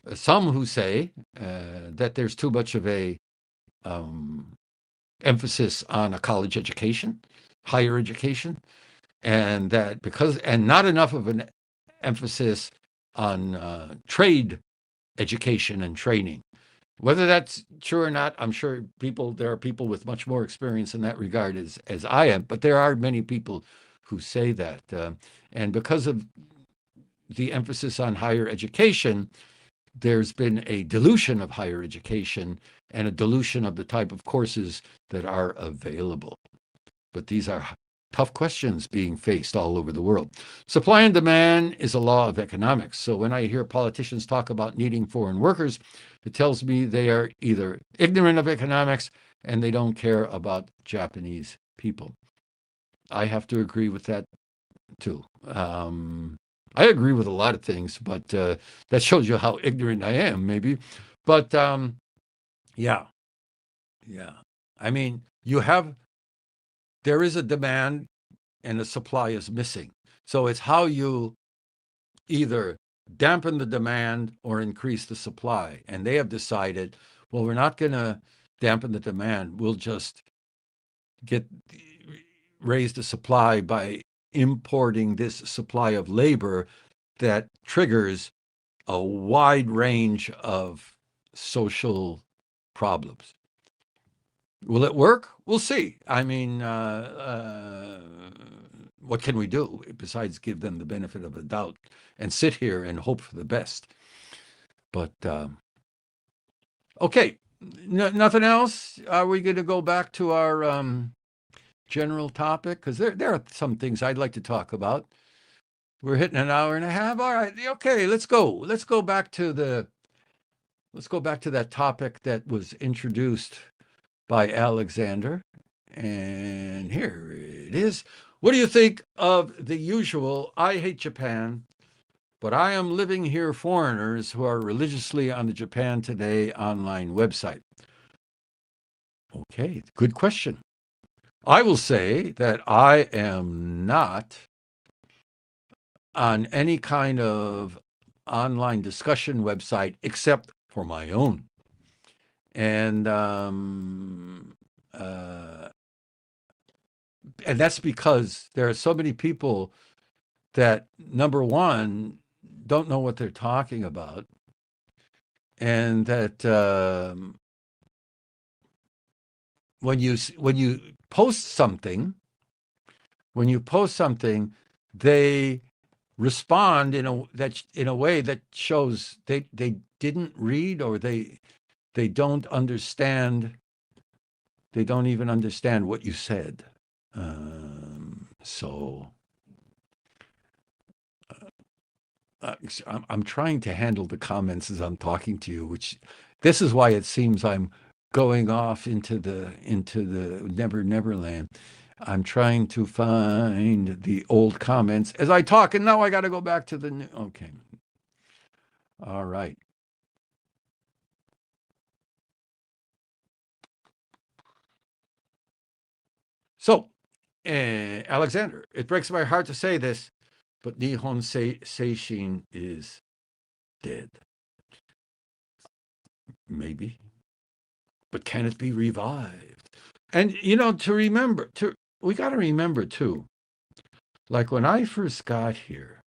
who say that there's too much of a emphasis on a college education, higher education, and not enough of an emphasis on trade education and training. Whether that's true or not, I'm sure there are people with much more experience in that regard as I am, but there are many people who say that. And because of the emphasis on higher education, there's been a dilution of higher education and a dilution of the type of courses that are available. But these are tough questions being faced all over the world. Supply and demand is a law of economics. So when I hear politicians talk about needing foreign workers, it tells me they are either ignorant of economics and they don't care about Japanese people. I have to agree with that too. I agree with a lot of things, but that shows you how ignorant I am, maybe. But yeah. I mean, there is a demand and the supply is missing. So it's how you either dampen the demand or increase the supply. And they have decided, well, we're not going to dampen the demand. We'll just raise the supply by importing this supply of labor that triggers a wide range of social problems. Will it work? We'll see. I mean, what can we do besides give them the benefit of the doubt and sit here and hope for the best? But okay, nothing else. Are we going to go back to our general topic? Because there are some things I'd like to talk about. We're hitting an hour and a half. All right. Okay, let's go. Let's go back to that topic that was introduced by Alexander. And here it is. What do you think of the usual I hate Japan, but I am living here foreigners who are religiously on the Japan Today online website? Okay, good question. I will say that I am not on any kind of online discussion website except for my own. And that's because there are so many people that, number one, don't know what they're talking about. and that when you post something, they respond in a way that shows they didn't read, or they don't understand. They don't even understand what you said. So I'm trying to handle the comments as I'm talking to you, which this is why it seems I'm going off into the never land. I'm trying to find the old comments as I talk, and now I got to go back to the new. Okay. All right. So, Alexander, it breaks my heart to say this, but Nihon Seishin is dead. Maybe, but can it be revived? And we got to remember too. Like when I first got here,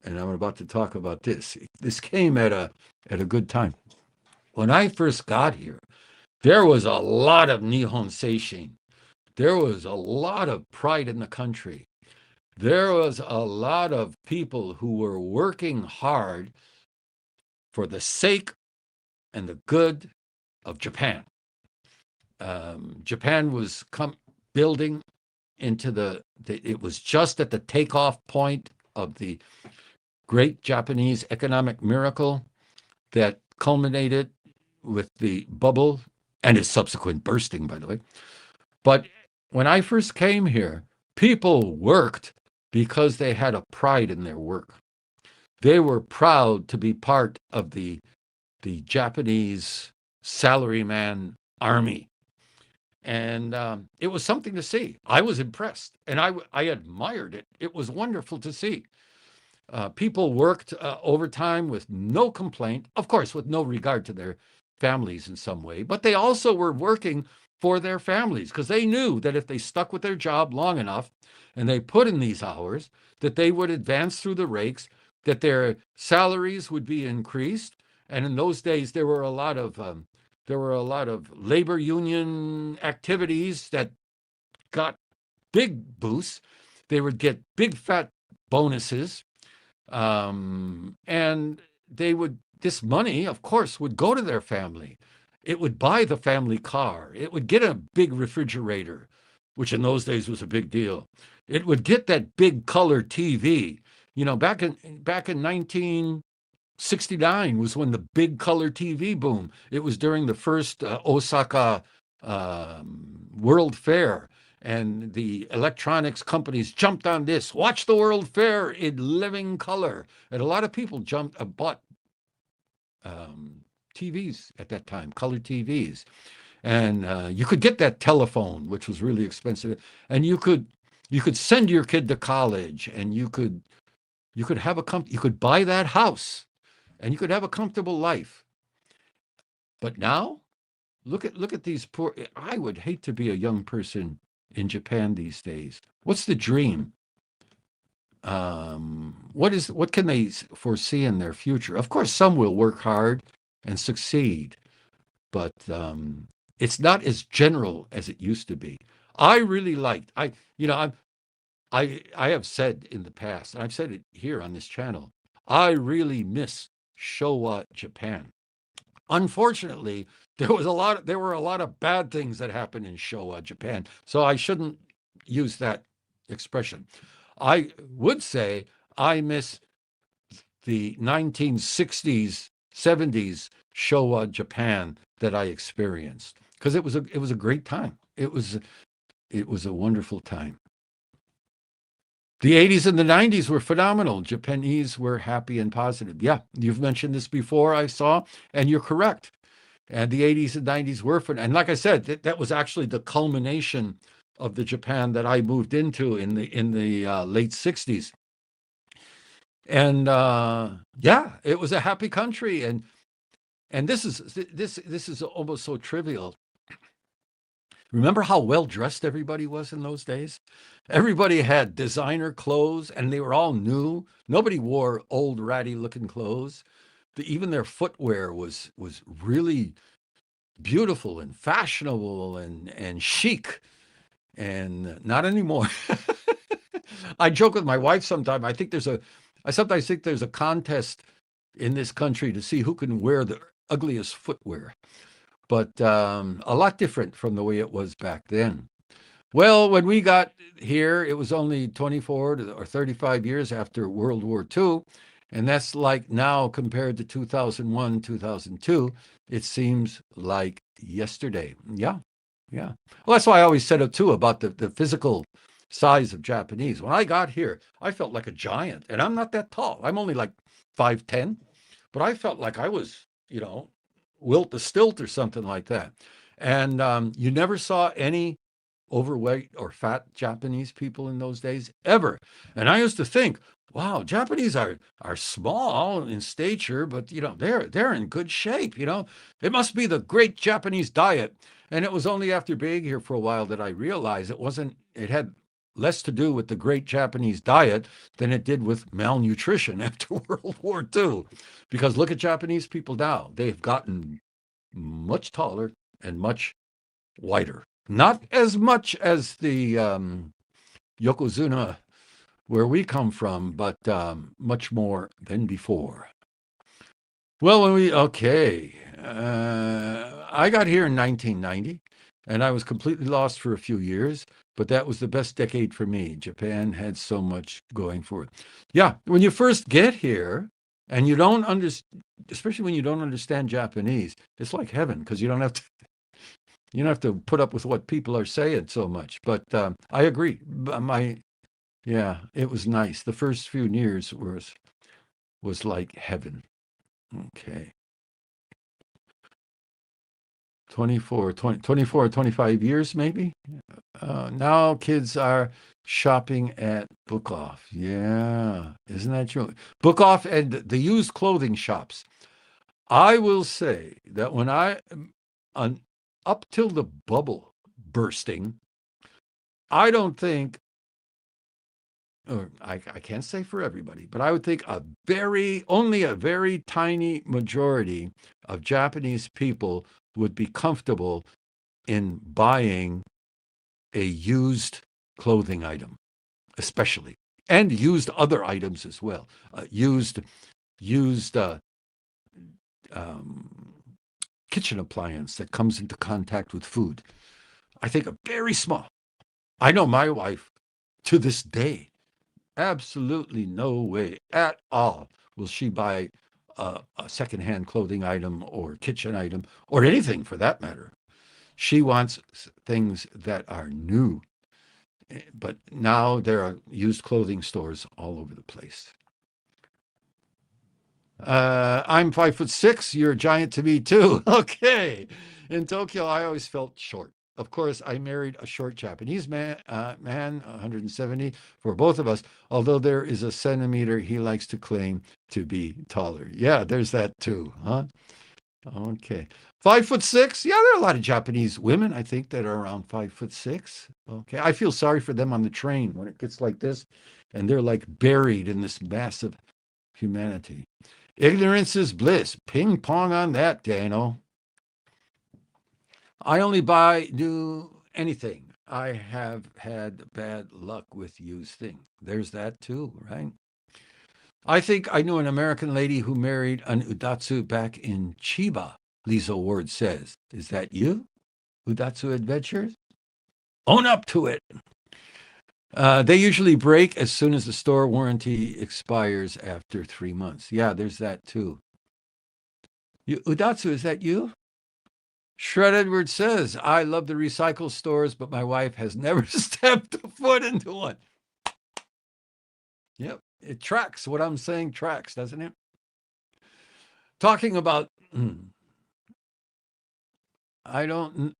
and I'm about to talk about this. This came at a good time. When I first got here, there was a lot of Nihon Seishin. There was a lot of pride in the country. There was a lot of people who were working hard for the sake and the good of Japan. Japan was building into it was just at the takeoff point of the great Japanese economic miracle that culminated with the bubble and its subsequent bursting, by the way. But when I first came here, people worked because they had a pride in their work. They were proud to be part of the Japanese salaryman army. And it was something to see. I was impressed, and I admired it. It was wonderful to see. People worked overtime with no complaint, of course, with no regard to their families in some way, but they also were working for their families because they knew that if they stuck with their job long enough and they put in these hours, that they would advance through the ranks, that their salaries would be increased. And in those days, there were a lot of labor union activities that got big boosts. They would get big fat bonuses, and this money, of course, would go to their family. It would buy the family car. It would get a big refrigerator, which in those days was a big deal. It would get that big color TV. Back in 1969 was when the big color TV boom. It was during the first Osaka World Fair, and the electronics companies jumped on this. Watch the World Fair in living color, and a lot of people bought TVs at that time, color TVs, and you could get that telephone, which was really expensive, and you could send your kid to college, and you could buy that house, and you could have a comfortable life. But now, look at these poor. I would hate to be a young person in Japan these days. What's the dream? What can they foresee in their future? Of course, some will work hard and succeed, but it's not as general as it used to be. I really liked. I have said in the past, and I've said it here on this channel. I really miss Showa Japan. Unfortunately, there were a lot of bad things that happened in Showa Japan, so I shouldn't use that expression. I would say I miss the 1960s, 70s Showa Japan that I experienced, because it was a great time. It was a wonderful time. The 80s and the 90s were phenomenal. Japanese were happy and positive. Yeah, you've mentioned this before, I saw, and you're correct. And the 80s and 90s were fun. And like I said, that was actually the culmination of the Japan that I moved into in the late 60s. And yeah, it was a happy country. And this is almost so trivial. Remember how well dressed everybody was in those days? Everybody had designer clothes and they were all new. Nobody wore old ratty looking clothes. Even their footwear was really beautiful and fashionable and chic, and not anymore. I joke with my wife sometimes. I sometimes think there's a contest in this country to see who can wear the ugliest footwear, but a lot different from the way it was back then. Well, when we got here, it was only 24 or 35 years after World War II. And that's like now compared to 2001, 2002, it seems like yesterday. Yeah. Yeah. Well, that's why I always said it too about the physical size of Japanese. When I got here, I felt like a giant, and I'm not that tall. I'm only like 5'10", but I felt like I was, wilt the stilt or something like that. And you never saw any overweight or fat Japanese people in those days ever. And I used to think, wow, Japanese are small in stature, but they're in good shape. It must be the great Japanese diet. And it was only after being here for a while that I realized it had less to do with the great Japanese diet than it did with malnutrition after World War II. Because look at Japanese people now. They've gotten much taller and much wider. Not as much as the Yokozuna where we come from, but much more than before. Well, I got here in 1990, and I was completely lost for a few years, but that was the best decade for me. Japan had so much going for it. Yeah, when you first get here, and you don't understand, especially when you don't understand Japanese, it's like heaven because you don't have to put up with what people are saying so much. But I agree. Yeah, it was nice. The first few years was like heaven. Okay. 24, 25 years maybe. Now kids are shopping at Book Off. Yeah, isn't that true? Book Off and the used clothing shops. I will say that up till the bubble bursting, I don't think, or I can't say for everybody, but I would think only a very tiny majority of Japanese people would be comfortable in buying a used clothing item, especially, and used other items as well. Used um, kitchen appliance that comes into contact with food. I think a very small. I know my wife to this day, absolutely no way at all will she buy a secondhand clothing item or kitchen item or anything for that matter. She wants things that are new. But now there are used clothing stores all over the place. I'm 5'6". You're a giant to me too. Okay. In Tokyo, I always felt short. Of course, I married a short Japanese man, 170 for both of us, although there is a centimeter he likes to claim to be taller. Yeah, there's that too, huh? Okay. 5'6". Yeah, there are a lot of Japanese women, I think, that are around 5'6". Okay. I feel sorry for them on the train when it gets like this and they're like buried in this massive humanity. Ignorance is bliss. Ping pong on that, Dano. I only do anything. I have had bad luck with used things. There's that too, right? I think I knew an American lady who married an Udatsu back in Chiba, Lisa Ward says. Is that you? Udatsu Adventures? Own up to it. They usually break as soon as the store warranty expires after 3 months. Yeah, there's that too. Udatsu, is that you? Shred Edwards says, I love the recycle stores, but my wife has never stepped a foot into one. Yep, it tracks. What I'm saying tracks, doesn't it? Talking about, I don't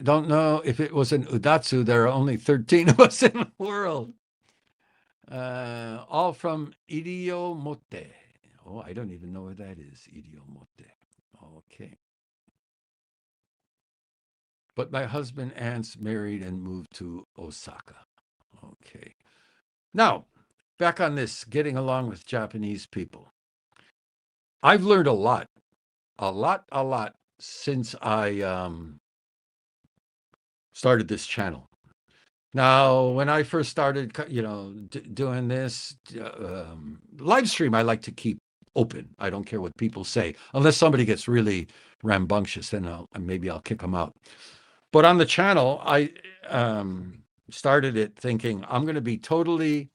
know if it was an Udatsu. There are only 13 of us in the world. All from Iriomote. Oh, I don't even know where that is. Iriomote. Okay. but my husband aunt's married and moved to Osaka. Okay. Now, back on this, getting along with Japanese people. I've learned a lot since I started this channel. Now, when I first started, doing this live stream, I like to keep open. I don't care what people say, unless somebody gets really rambunctious, then maybe I'll kick them out. But on the channel, I started it thinking I'm going to be totally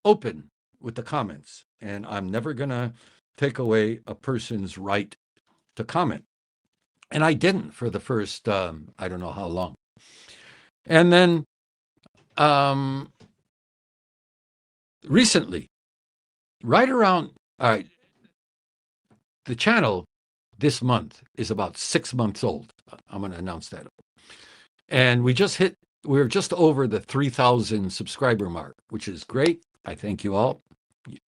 open with the comments, and I'm never going to take away a person's right to comment. And I didn't for the first, I don't know how long. And then recently, right around, all right, the channel this month is about 6 months old. I'm going to announce that. And we're just over the 3,000 subscriber mark, which is great. I thank you all.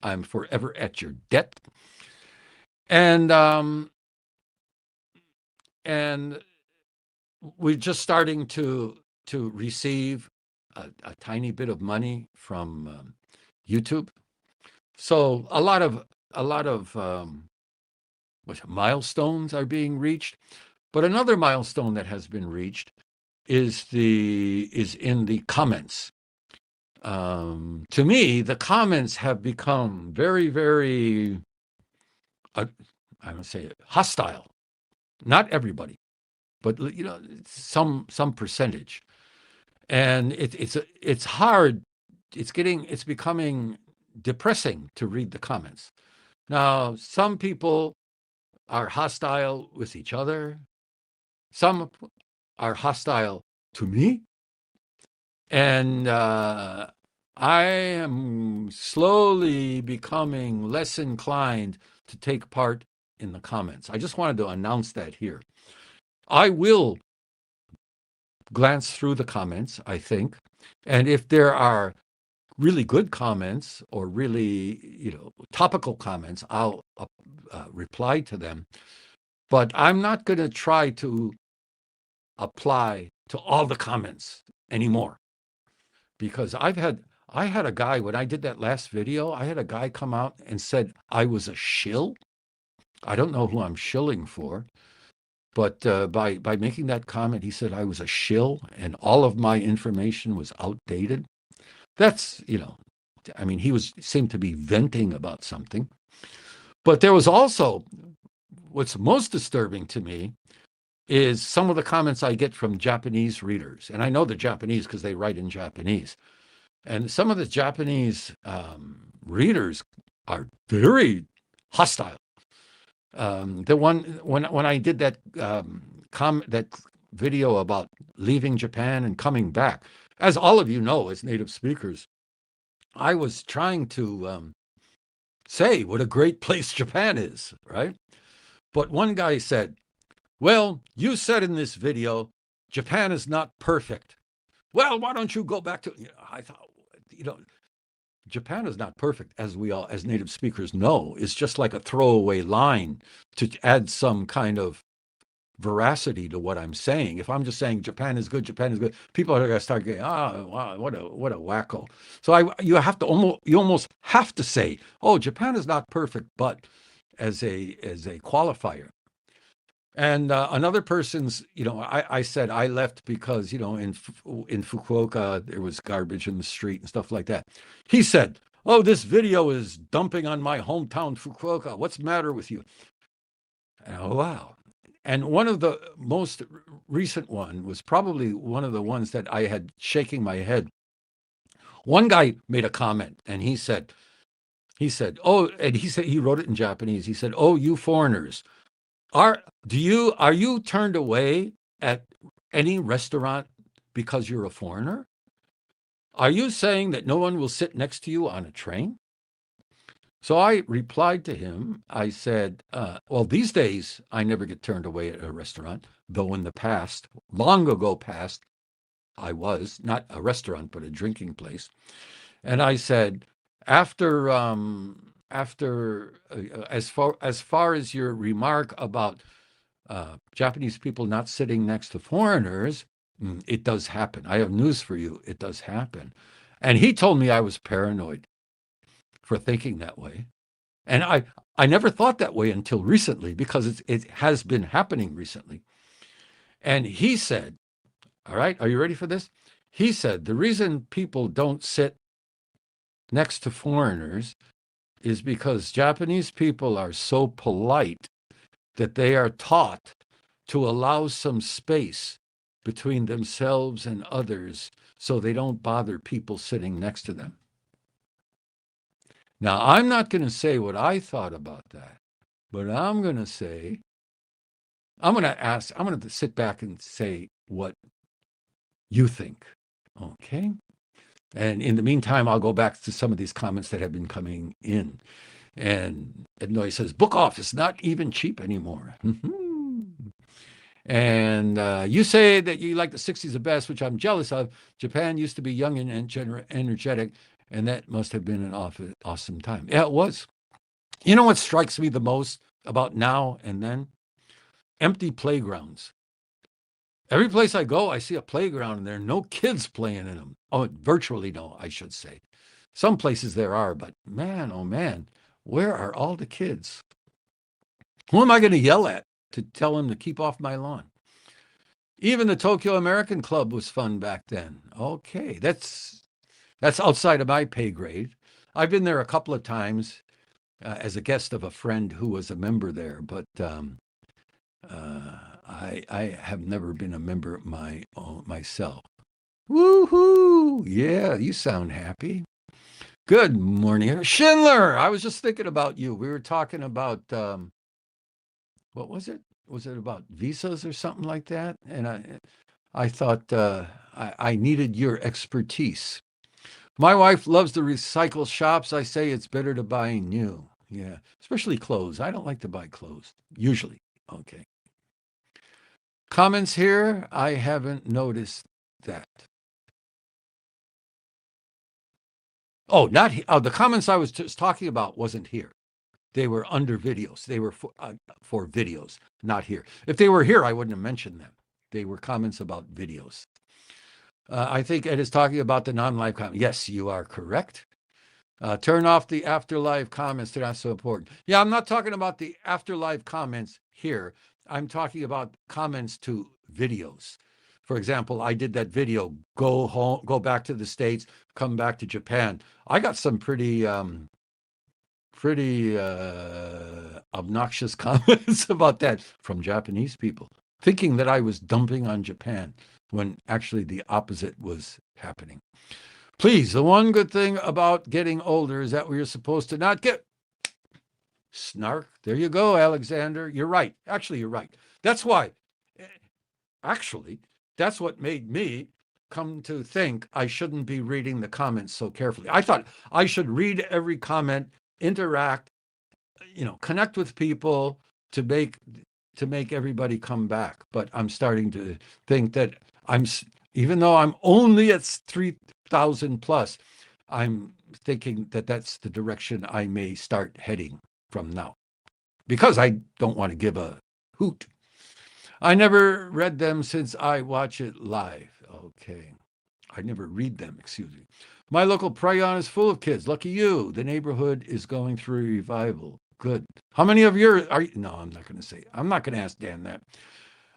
I'm forever at your debt. And we're just starting to receive a tiny bit of money from YouTube. So a lot of milestones are being reached. But another milestone that has been reached is in the comments. To me, the comments have become very, very, I would say, hostile. Not everybody, but some percentage, and it's hard. It's becoming depressing to read the comments. Now, some people are hostile with each other. Some are hostile to me. And I am slowly becoming less inclined to take part in the comments. I just wanted to announce that here. I will glance through the comments, I think. And if there are really good comments or really, topical comments, I'll reply to them. But I'm not going to try to apply to all the comments anymore, because I had a guy, when I did that last video, I had a guy come out and said I was a shill. I don't know who I'm shilling for, but by making that comment, he said I was a shill and all of my information was outdated. That's, he seemed to be venting about something. But there was also, what's most disturbing to me is some of the comments I get from Japanese readers. And I know the Japanese because they write in Japanese. And some of the Japanese readers are very hostile. The one when I did that that video about leaving Japan and coming back, as all of you know, as native speakers, I was trying to say what a great place Japan is, right? But one guy said, "Well, you said in this video, Japan is not perfect. Well, why don't you go back to?" I thought, Japan is not perfect, as we all, as native speakers, know. It's just like a throwaway line to add some kind of veracity to what I'm saying. If I'm just saying Japan is good, people are going to start going, wow, what a wacko. So you almost have to say, oh, Japan is not perfect, but as a qualifier. And another person's, I said I left because, in Fukuoka, there was garbage in the street and stuff like that. He said, oh, this video is dumping on my hometown, Fukuoka. What's the matter with you? Oh, wow. And one of the most recent one was probably one of the ones that I had shaking my head. One guy made a comment and he said, oh, and he wrote it in Japanese. He said, oh, you foreigners. Are you turned away at any restaurant because you're a foreigner? Are you saying that no one will sit next to you on a train? So I replied to him. I said, well, these days I never get turned away at a restaurant, though in the past, long ago past, I was not a restaurant, but a drinking place. And I said, after as far as your remark about Japanese people not sitting next to foreigners, It does happen. I have news for you. It does happen. And he told me I was paranoid for thinking that way. And I never thought that way until recently because it has been happening recently. And he said, all right, are you ready for this? He said, the reason people don't sit next to foreigners is because Japanese people are so polite that they are taught to allow some space between themselves and others so they don't bother people sitting next to them. Now, I'm not going to say what I thought about that, but I'm going to sit back and say what you think. Okay. And in the meantime, I'll go back to some of these comments that have been coming in. And Ed Noy says, book off. It's not even cheap anymore. And you say that you like the 60s the best, which I'm jealous of. Japan used to be young and energetic, and that must have been an awesome time. Yeah, it was. You know what strikes me the most about now and then? Empty playgrounds. Every place I go, I see a playground, and there are no kids playing in them. Oh, virtually no, I should say. Some places there are, but man, oh man, where are all the kids? Who am I going to yell at to tell them to keep off my lawn? Even the Tokyo American Club was fun back then. Okay, that's outside of my pay grade. I've been there a couple of times as a guest of a friend who was a member there, but I have never been a member myself. Woohoo! Yeah, you sound happy. Good morning, Schindler. I was just thinking about you. We were talking about what was it? Was it about visas or something like that? And I thought I needed your expertise. My wife loves to recycle shops. I say it's better to buy new. Yeah, especially clothes. I don't like to buy clothes, usually. Okay. Comments here? I haven't noticed that. Oh, not the comments I was just talking about wasn't here. They were under videos. They were for videos, not here. If they were here, I wouldn't have mentioned them. They were comments about videos. I think Ed is talking about the non-live comment. Yes, you are correct. Turn off the afterlife comments. They're not so important. Yeah, I'm not talking about the afterlife comments here. I'm talking about comments to videos. For example, I did that video, go home, go back to the States, come back to Japan. I got some pretty obnoxious comments about that from Japanese people, thinking that I was dumping on Japan when actually the opposite was happening. Please, the one good thing about getting older is that we're supposed to not get snark. There you go, Alexander. You're right. Actually, you're right. That's why, actually, that's what made me come to think I shouldn't be reading the comments so carefully. I thought I should read every comment, interact, connect with people to make everybody come back. But I'm starting to think that even though I'm only at 3,000 plus, I'm thinking that that's the direction I may start heading from now, because I don't want to give a hoot. I never read them since I watch it live. Okay. I never read them, excuse me. My local prayon is full of kids. Lucky you. The neighborhood is going through a revival. Good. How many of yours are you? No, I'm not going to say. I'm not going to ask Dan that.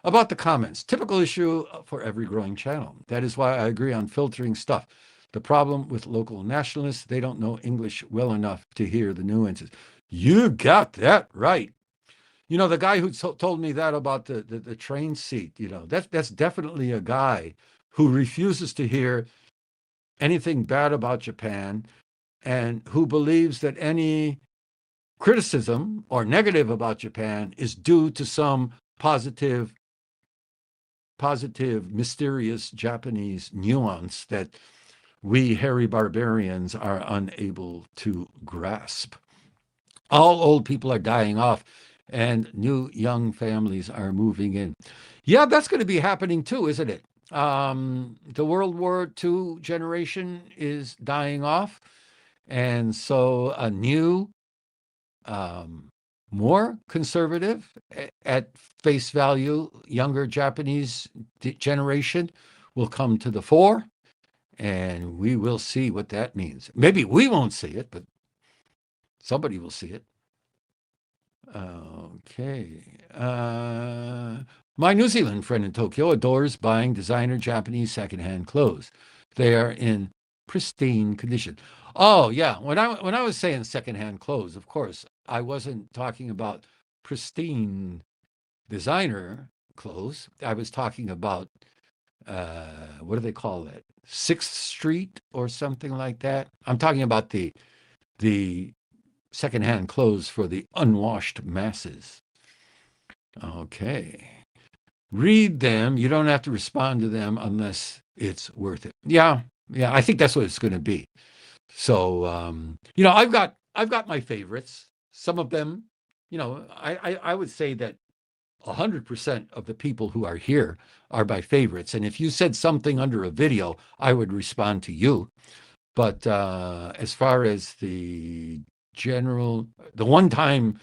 About the comments, typical issue for every growing channel. That is why I agree on filtering stuff. The problem with local nationalists, they don't know English well enough to hear the nuances. You got that right. The guy who told me that about the train seat, that's definitely a guy who refuses to hear anything bad about Japan and who believes that any criticism or negative about Japan is due to some positive, mysterious Japanese nuance that we hairy barbarians are unable to grasp. All old people are dying off and new young families are moving in. Yeah, that's going to be happening too, isn't it? The World War II generation is dying off. And so a new more conservative at face value, younger Japanese generation will come to the fore, and we will see what that means. Maybe we won't see it, but somebody will see it. Okay. My New Zealand friend in Tokyo adores buying designer Japanese secondhand clothes. They are in pristine condition. Oh yeah, when I was saying secondhand clothes, of course, I wasn't talking about pristine designer clothes. I was talking about what do they call that? Sixth Street or something like that. I'm talking about the secondhand clothes for the unwashed masses. Okay. Read them. You don't have to respond to them unless it's worth it. Yeah. Yeah. I think that's what it's going to be. So, I've got my favorites. Some of them, I would say that 100% of the people who are here are my favorites. And if you said something under a video, I would respond to you. But as far as the general, the one-time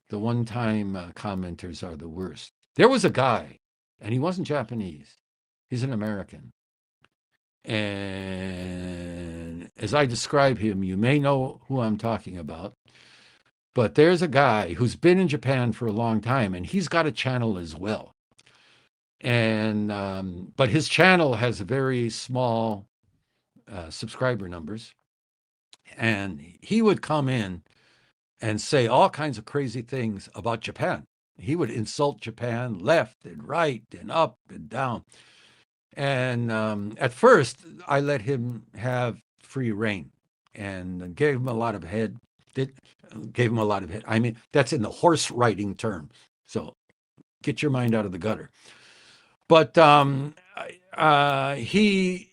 commenters are the worst. There was a guy, and he wasn't Japanese. He's an American. And as I describe him, you may know who I'm talking about. But there's a guy who's been in Japan for a long time, and he's got a channel as well. And but his channel has very small subscriber numbers, and he would come in and say all kinds of crazy things about Japan. He would insult Japan left and right and up and down. And at first, I let him have free reign and gave him a lot of head. Gave him a lot of head. I mean, that's in the horse riding term. So get your mind out of the gutter. But he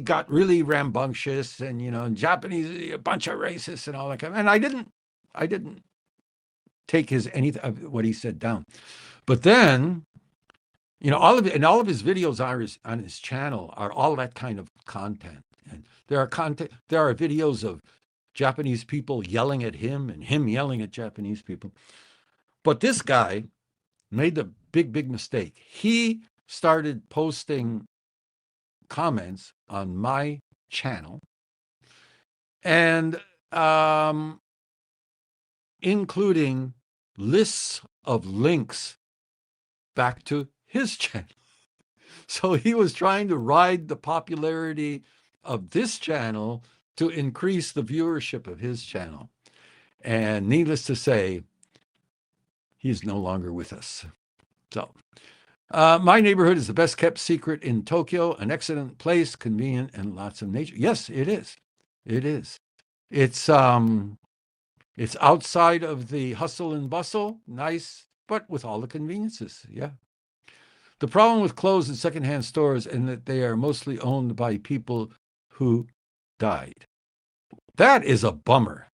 got really rambunctious, and Japanese, a bunch of racists and all that kind of, and I didn't take what he said down. But then, all of his videos on his channel are all that kind of content. And there are videos of Japanese people yelling at him and him yelling at Japanese people. But this guy made the big mistake. He started posting comments on my channel and including lists of links back to his channel. So he was trying to ride the popularity of this channel to increase the viewership of his channel. And needless to say, he's no longer with us. So my neighborhood is the best kept secret in Tokyo, an excellent place, convenient, and lots of nature. Yes, it is. It is. It's outside of the hustle and bustle, nice, but with all the conveniences. Yeah. The problem with clothes and secondhand stores is that they are mostly owned by people who died. That is a bummer,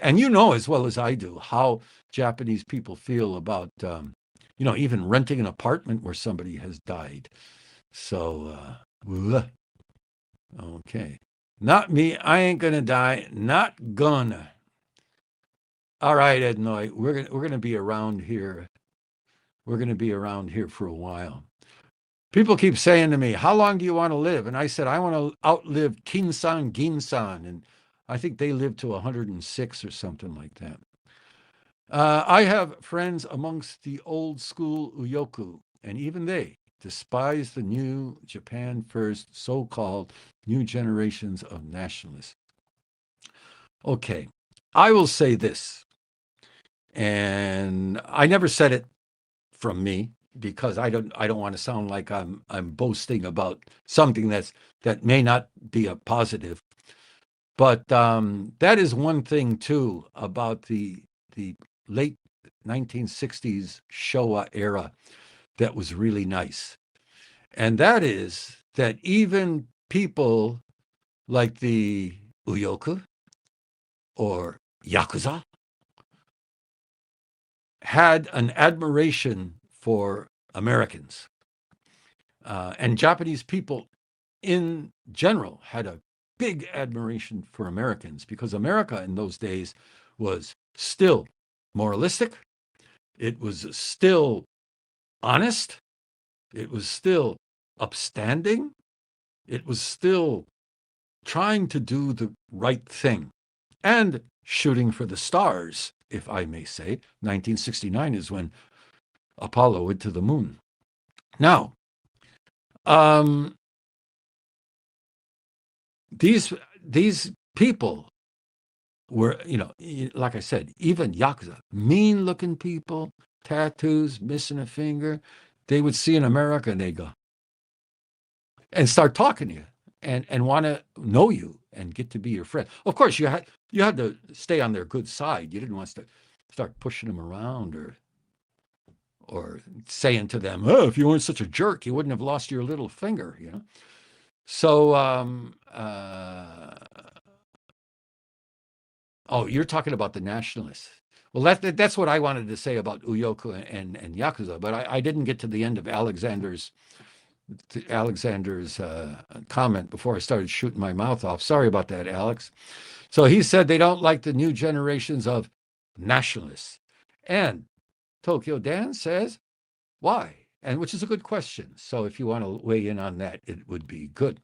and you know as well as I do how Japanese people feel about even renting an apartment where somebody has died. So, okay. Not me. I ain't gonna die. Not gonna. All right, Ed Noy, we're gonna be around here. We're gonna be around here for a while. People keep saying to me, "How long do you want to live?" And I said, "I want to outlive Kinsan Ginsan," and I think they lived to 106 or something like that. I have friends amongst the old school Uyoku, and even they despise the new Japan first so-called new generations of nationalists. Okay, I will say this, and I never said it from me because I don't want to sound like I'm boasting about something that may not be a positive. But that is one thing too about the late 1960s Showa era that was really nice. And that is that even people like the Uyoku or Yakuza had an admiration for Americans. And Japanese people in general had a big admiration for Americans because America in those days was still moralistic. It was still honest. It was still upstanding. It was still trying to do the right thing and shooting for the stars, if I may say. 1969 is when Apollo went to the moon. Now, these people were, like I said, even Yakuza, mean-looking people, tattoos, missing a finger, they would see in America and they go, and start talking to you and want to know you and get to be your friend. Of course, you had to stay on their good side. You didn't want to start pushing them around or saying to them, "Oh, if you weren't such a jerk, you wouldn't have lost your little finger," So, oh, you're talking about the nationalists. Well, that's what I wanted to say about Uyoku and Yakuza, but I didn't get to the end of Alexander's comment before I started shooting my mouth off. Sorry about that, Alex. So he said they don't like the new generations of nationalists. And Tokyo Dan says, why? And which is a good question. So if you want to weigh in on that, it would be good.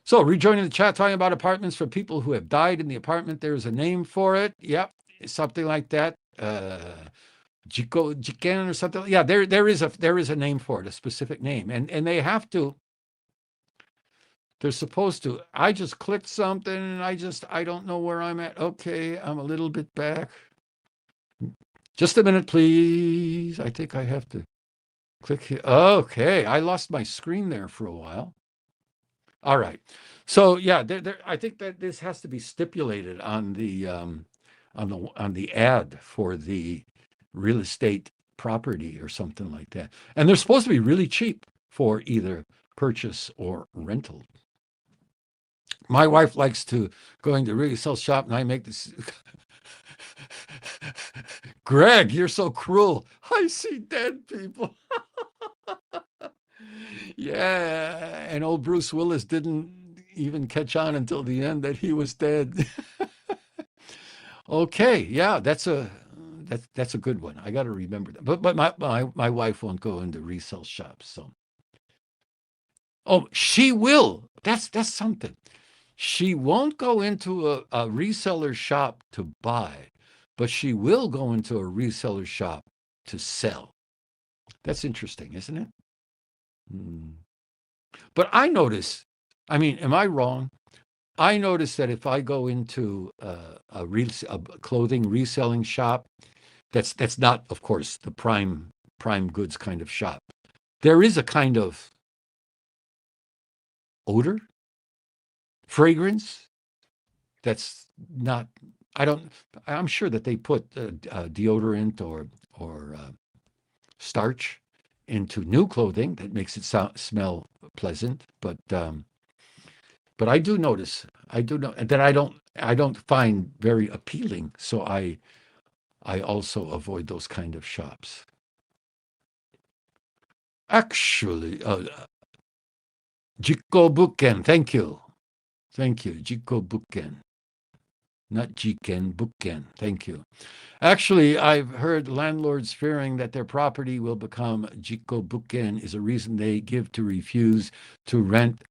So rejoining the chat, talking about apartments for people who have died in the apartment. There's a name for it. Yep, something like that. Jiken or something. Yeah, there is a name for it, a specific name, and they have to. They're supposed to. I just clicked something, and I don't know where I'm at. Okay, I'm a little bit back. Just a minute, please. I think I have to click here. Okay, I lost my screen there for a while. All right. So yeah, I think that this has to be stipulated on the ad for the real estate property or something like that. And they're supposed to be really cheap for either purchase or rental. My wife likes to going to resale shop, and I make this. Greg, you're so cruel. I see dead people. Yeah, and old Bruce Willis didn't even catch on until the end that he was dead. Okay, yeah, that's a good one. I got to remember that. But my wife won't go into resale shops. So, oh, she will. That's something. She won't go into a reseller shop to buy, but she will go into a reseller shop to sell. That's interesting, isn't it? But I notice, I mean, am I wrong? I notice that if I go into a clothing reselling shop, that's not, of course, the prime goods kind of shop. There is a kind of odor, fragrance that's not. I'm sure that they put deodorant or starch into new clothing that makes it smell pleasant, but I do notice, that I don't find very appealing. So I also avoid those kind of shops. Actually, Jikko Bukken, thank you, Jikko Bukken, not Jiken Bukken, thank you. Actually, I've heard landlords fearing that their property will become Jikko Bukken is a reason they give to refuse to rent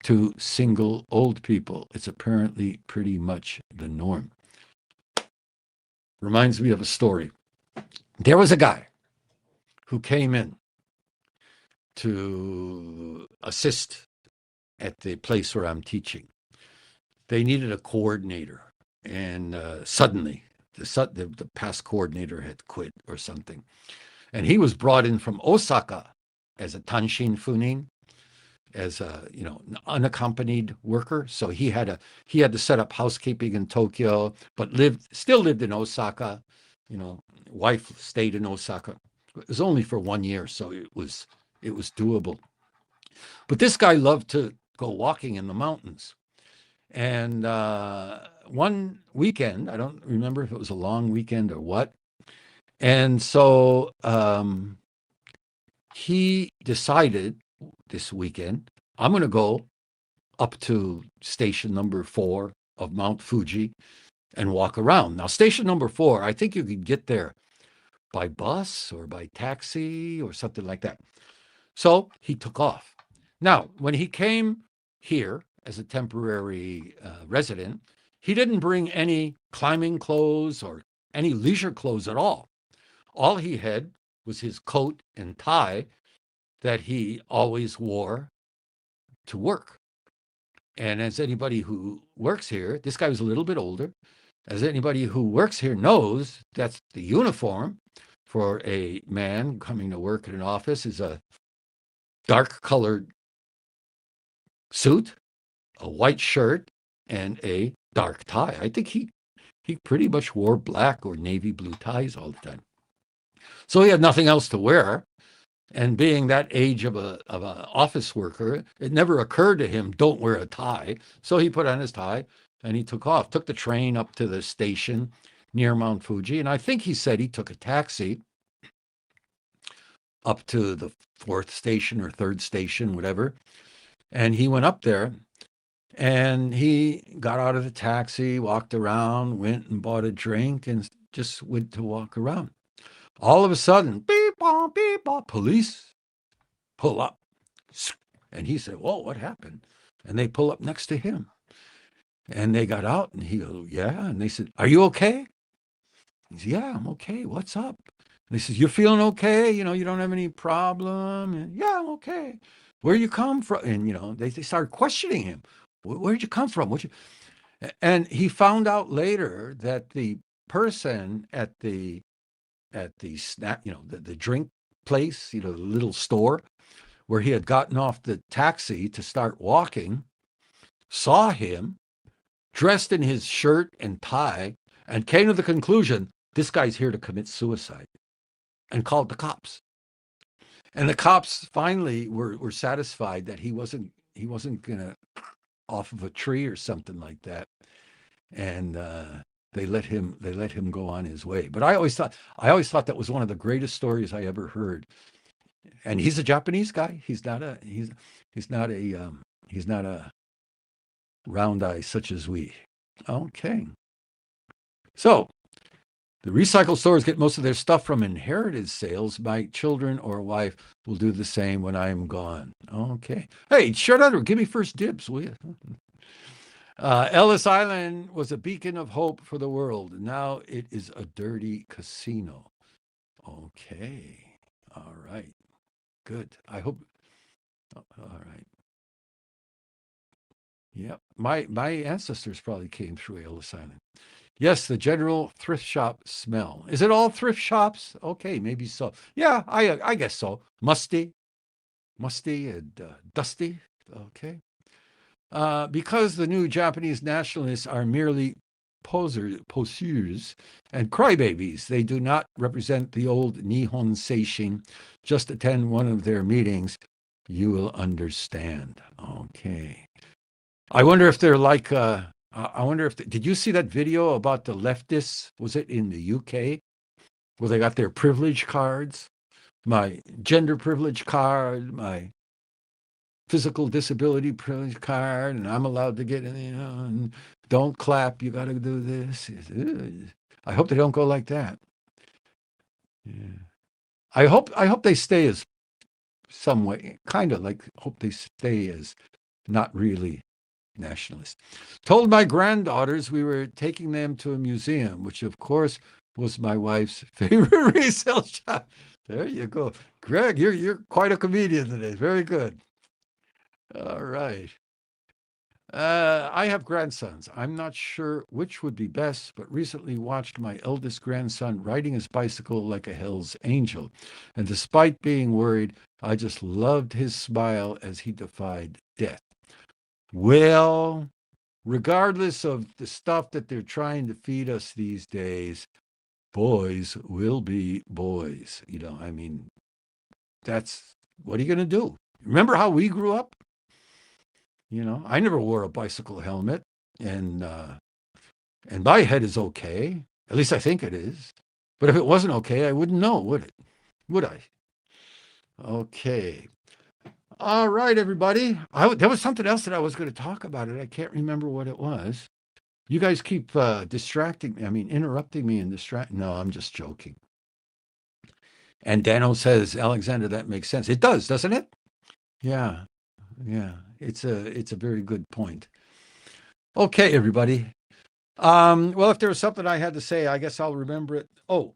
to single old people. It's apparently pretty much the norm. Reminds me of a story. There was a guy who came in to assist at the place where I'm teaching. They needed a coordinator, and suddenly the past coordinator had quit or something. And he was brought in from Osaka as a tanshin funin, as a an unaccompanied worker. So he had to set up housekeeping in Tokyo, but still lived in Osaka. Wife stayed in Osaka. It was only for 1 year, so it was doable. But this guy loved to go walking in the mountains. And one weekend, I don't remember if it was a long weekend or what. And so he decided this weekend, I'm going to go up to station number 4 of Mount Fuji and walk around. Now, station number 4, I think you could get there by bus or by taxi or something like that. So he took off. Now, when he came here as a temporary resident, he didn't bring any climbing clothes or any leisure clothes at all. All he had was his coat and tie that he always wore to work. And as anybody who works here, this guy was a little bit older. As anybody who works here knows, that's the uniform for a man coming to work at an office is a dark colored suit, a white shirt, and a dark tie. I think he pretty much wore black or navy blue ties all the time. So he had nothing else to wear. And being that age of a office worker, it never occurred to him, don't wear a tie. So he put on his tie and he took off, took the train up to the station near Mount Fuji. And I think he said he took a taxi up to the 4th station or 3rd station, whatever. And he went up there and he got out of the taxi, walked around, went and bought a drink and just went to walk around. All of a sudden, beep, police pull up. And he said, whoa, what happened? And they pull up next to him. And they got out and he goes, yeah. And they said, are you okay? He said, yeah, I'm okay. What's up? And he says, you're feeling okay? You don't have any problem? And, yeah, I'm okay. Where you come from? And, they started questioning him. Where'd you come from? And he found out later that the person at the snack, the drink place, the little store where he had gotten off the taxi to start walking, saw him dressed in his shirt and tie and came to the conclusion, this guy's here to commit suicide, and called the cops. And the cops finally were satisfied that he wasn't going to off of a tree or something like that. And they let him go on his way. But I always thought that was one of the greatest stories I ever heard. And he's a Japanese guy. He's not a round eye such as we. Okay. So the recycle stores get most of their stuff from inherited sales. My children or wife will do the same when I'm gone. Okay. Hey, shut up or give me first dibs, will you? Ellis Island was a beacon of hope for the world. Now it is a dirty casino. Okay. All right. Good. I hope. All right. Yep. My ancestors probably came through Ellis Island. Yes, the general thrift shop smell. Is it all thrift shops? Okay, maybe so. Yeah, I guess so. Musty and dusty. Okay. Because the new Japanese nationalists are merely poseurs and crybabies. They do not represent the old Nihon Seishin. Just attend one of their meetings. You will understand. Okay. I wonder if they're like, did you see that video about the leftists? Was it in the UK? Where they got their privilege cards? My gender privilege card, my physical disability privilege card, and I'm allowed to get in, and don't clap, you got to do this. I hope they don't go like that. Yeah. I hope they stay as some way, kind of like, hope they stay as not really nationalist. Told my granddaughters we were taking them to a museum, which of course was my wife's favorite resale shop. There you go. Greg, you're quite a comedian today. Very good. All right. I have grandsons. I'm not sure which would be best, but recently watched my eldest grandson riding his bicycle like a Hell's Angel. And despite being worried, I just loved his smile as he defied death. Well, regardless of the stuff that they're trying to feed us these days, boys will be boys. That's what are you going to do? Remember how we grew up? I never wore a bicycle helmet, and my head is okay. At least I think it is. But if it wasn't okay, I wouldn't know, would it? Would I? Okay. All right, everybody. There was something else that I was going to talk about. I can't remember what it was. You guys keep distracting me. I mean, interrupting me and distracting. No, I'm just joking. And Dano says, Alexander, that makes sense. It does, doesn't it? Yeah, yeah. It's a very good point. Okay, everybody. Well, if there was something I had to say, I guess I'll remember it. Oh,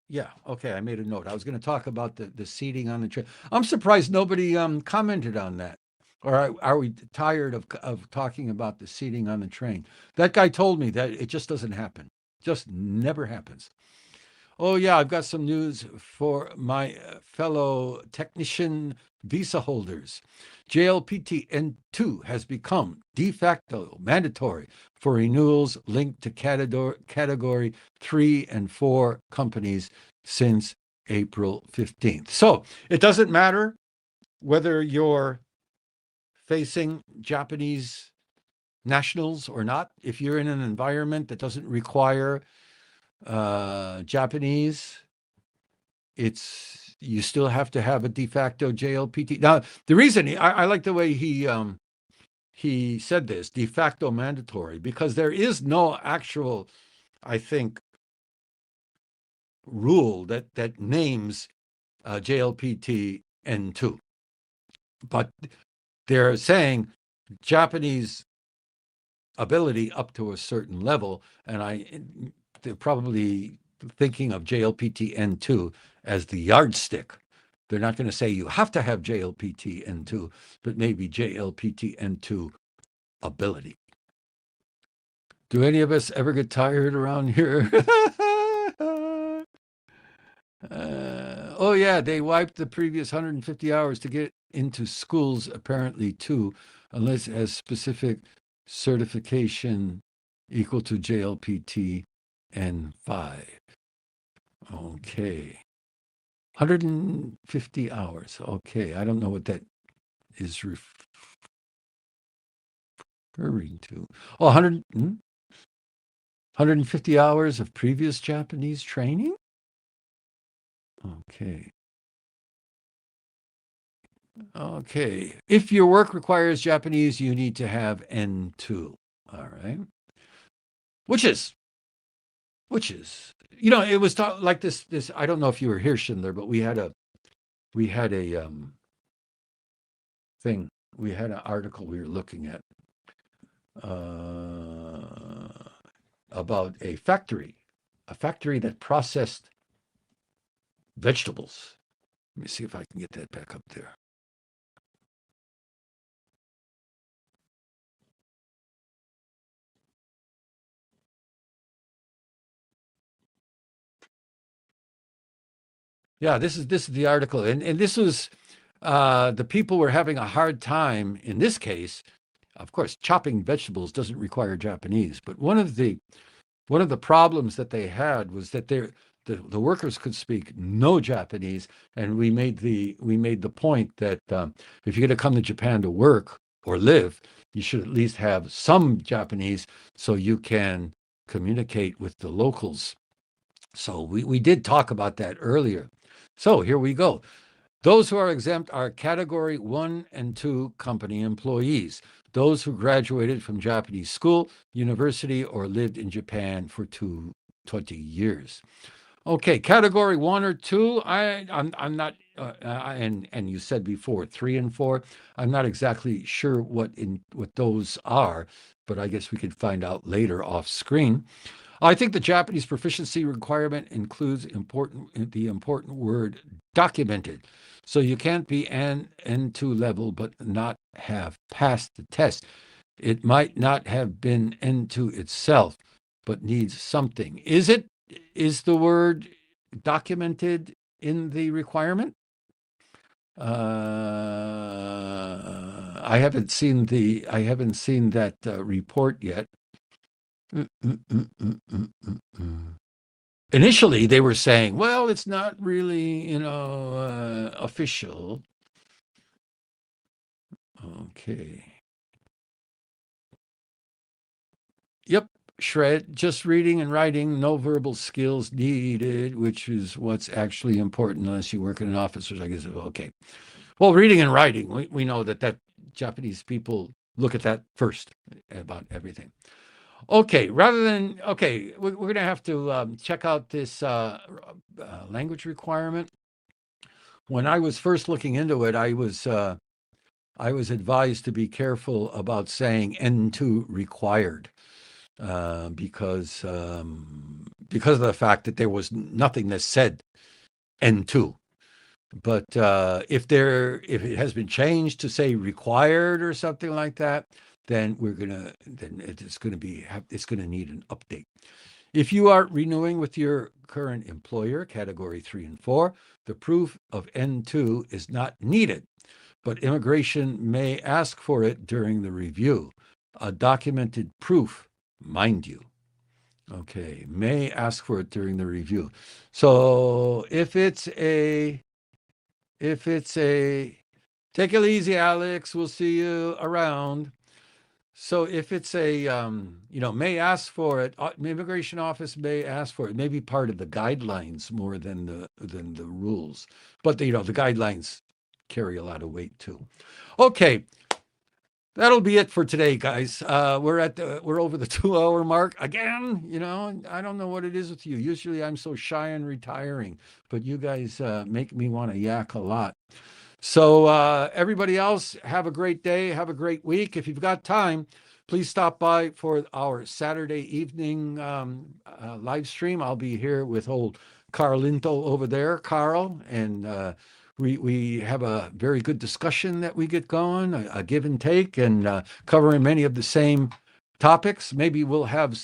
yeah. Okay, I made a note. I was going to talk about the seating on the train. I'm surprised nobody commented on that. Or are we tired of talking about the seating on the train? That guy told me that it just doesn't happen. Just never happens. Oh, yeah, I've got some news for my fellow technician visa holders. JLPT N2 has become de facto mandatory for renewals linked to category 3 and 4 companies since April 15th. So it doesn't matter whether you're facing Japanese nationals or not. If you're in an environment that doesn't require Japanese, you still have to have a de facto JLPT. Now, the reason I like the way he said this, de facto mandatory, because there is no actual, I think, rule that names JLPT N2, but they're saying Japanese ability up to a certain level, and they're probably thinking of JLPT N2 as the yardstick. They're not going to say you have to have JLPT N2, but maybe JLPT N2 ability. Do any of us ever get tired around here? Oh, yeah, they wiped the previous 150 hours to get into schools, apparently, too, unless it has specific certification equal to JLPT N5. Okay. 150 hours. Okay. I don't know what that is referring to. Oh, 150 hours of previous Japanese training? Okay. Okay. If your work requires Japanese, you need to have N2. All right. Which is, it was like this, I don't know if you were here, Schindler, but we had a thing. We had an article we were looking at about a factory that processed vegetables. Let me see if I can get that back up there. Yeah, this is the article, and this was the people were having a hard time in this case. Of course, chopping vegetables doesn't require Japanese, but one of the problems that they had was that the workers could speak no Japanese, and we made the point that if you're going to come to Japan to work or live, you should at least have some Japanese so you can communicate with the locals. So we did talk about that earlier. So here we go. Those who are exempt are category 1 and 2 company employees, those who graduated from Japanese school, university, or lived in Japan for 20 years. Okay, category 1 or 2, I'm not, and you said before 3 and 4. I'm not exactly sure what those are, but I guess we could find out later off screen. I think the Japanese proficiency requirement includes the important word documented. So you can't be an N2 level but not have passed the test. It might not have been N2 itself, but needs something. Is the word documented in the requirement? I haven't seen that report yet. Initially, they were saying, well, it's not really, official. Okay. Yep. Shred, just reading and writing, no verbal skills needed, which is what's actually important unless you work in an office, I guess. Okay. Well, reading and writing, we know that Japanese people look at that first about everything. Okay, we're going to have to check out this language requirement. When I was first looking into it, I was advised to be careful about saying N2 required because of the fact that there was nothing that said N2. But if it has been changed to say required or something like that, then it's gonna need an update. If you are renewing with your current employer, category 3 and 4, the proof of N2 is not needed, but immigration may ask for it during the review. A documented proof, mind you. Okay, may ask for it during the review. So if it's a, take it easy, Alex, we'll see you around. So if it's a, may ask for it, immigration office may ask for it, may be part of the guidelines more than the rules. But the guidelines carry a lot of weight too. Okay, that'll be it for today, guys. We're over the 2 hour mark again. I don't know what it is with you. Usually I'm so shy and retiring, but you guys make me want to yak a lot. So everybody else, have a great day. Have a great week. If you've got time, please stop by for our Saturday evening live stream. I'll be here with old Carlinto over there, Carl, and we have a very good discussion that we get going, a give and take, and covering many of the same topics. Maybe we'll have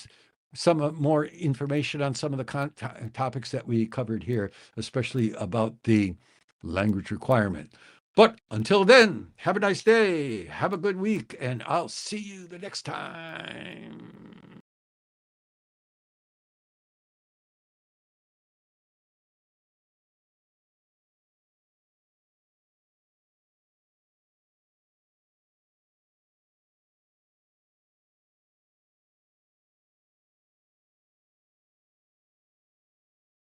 some more information on some of the topics that we covered here, especially about the language requirement. But until then, have a nice day, have a good week, and I'll see you the next time.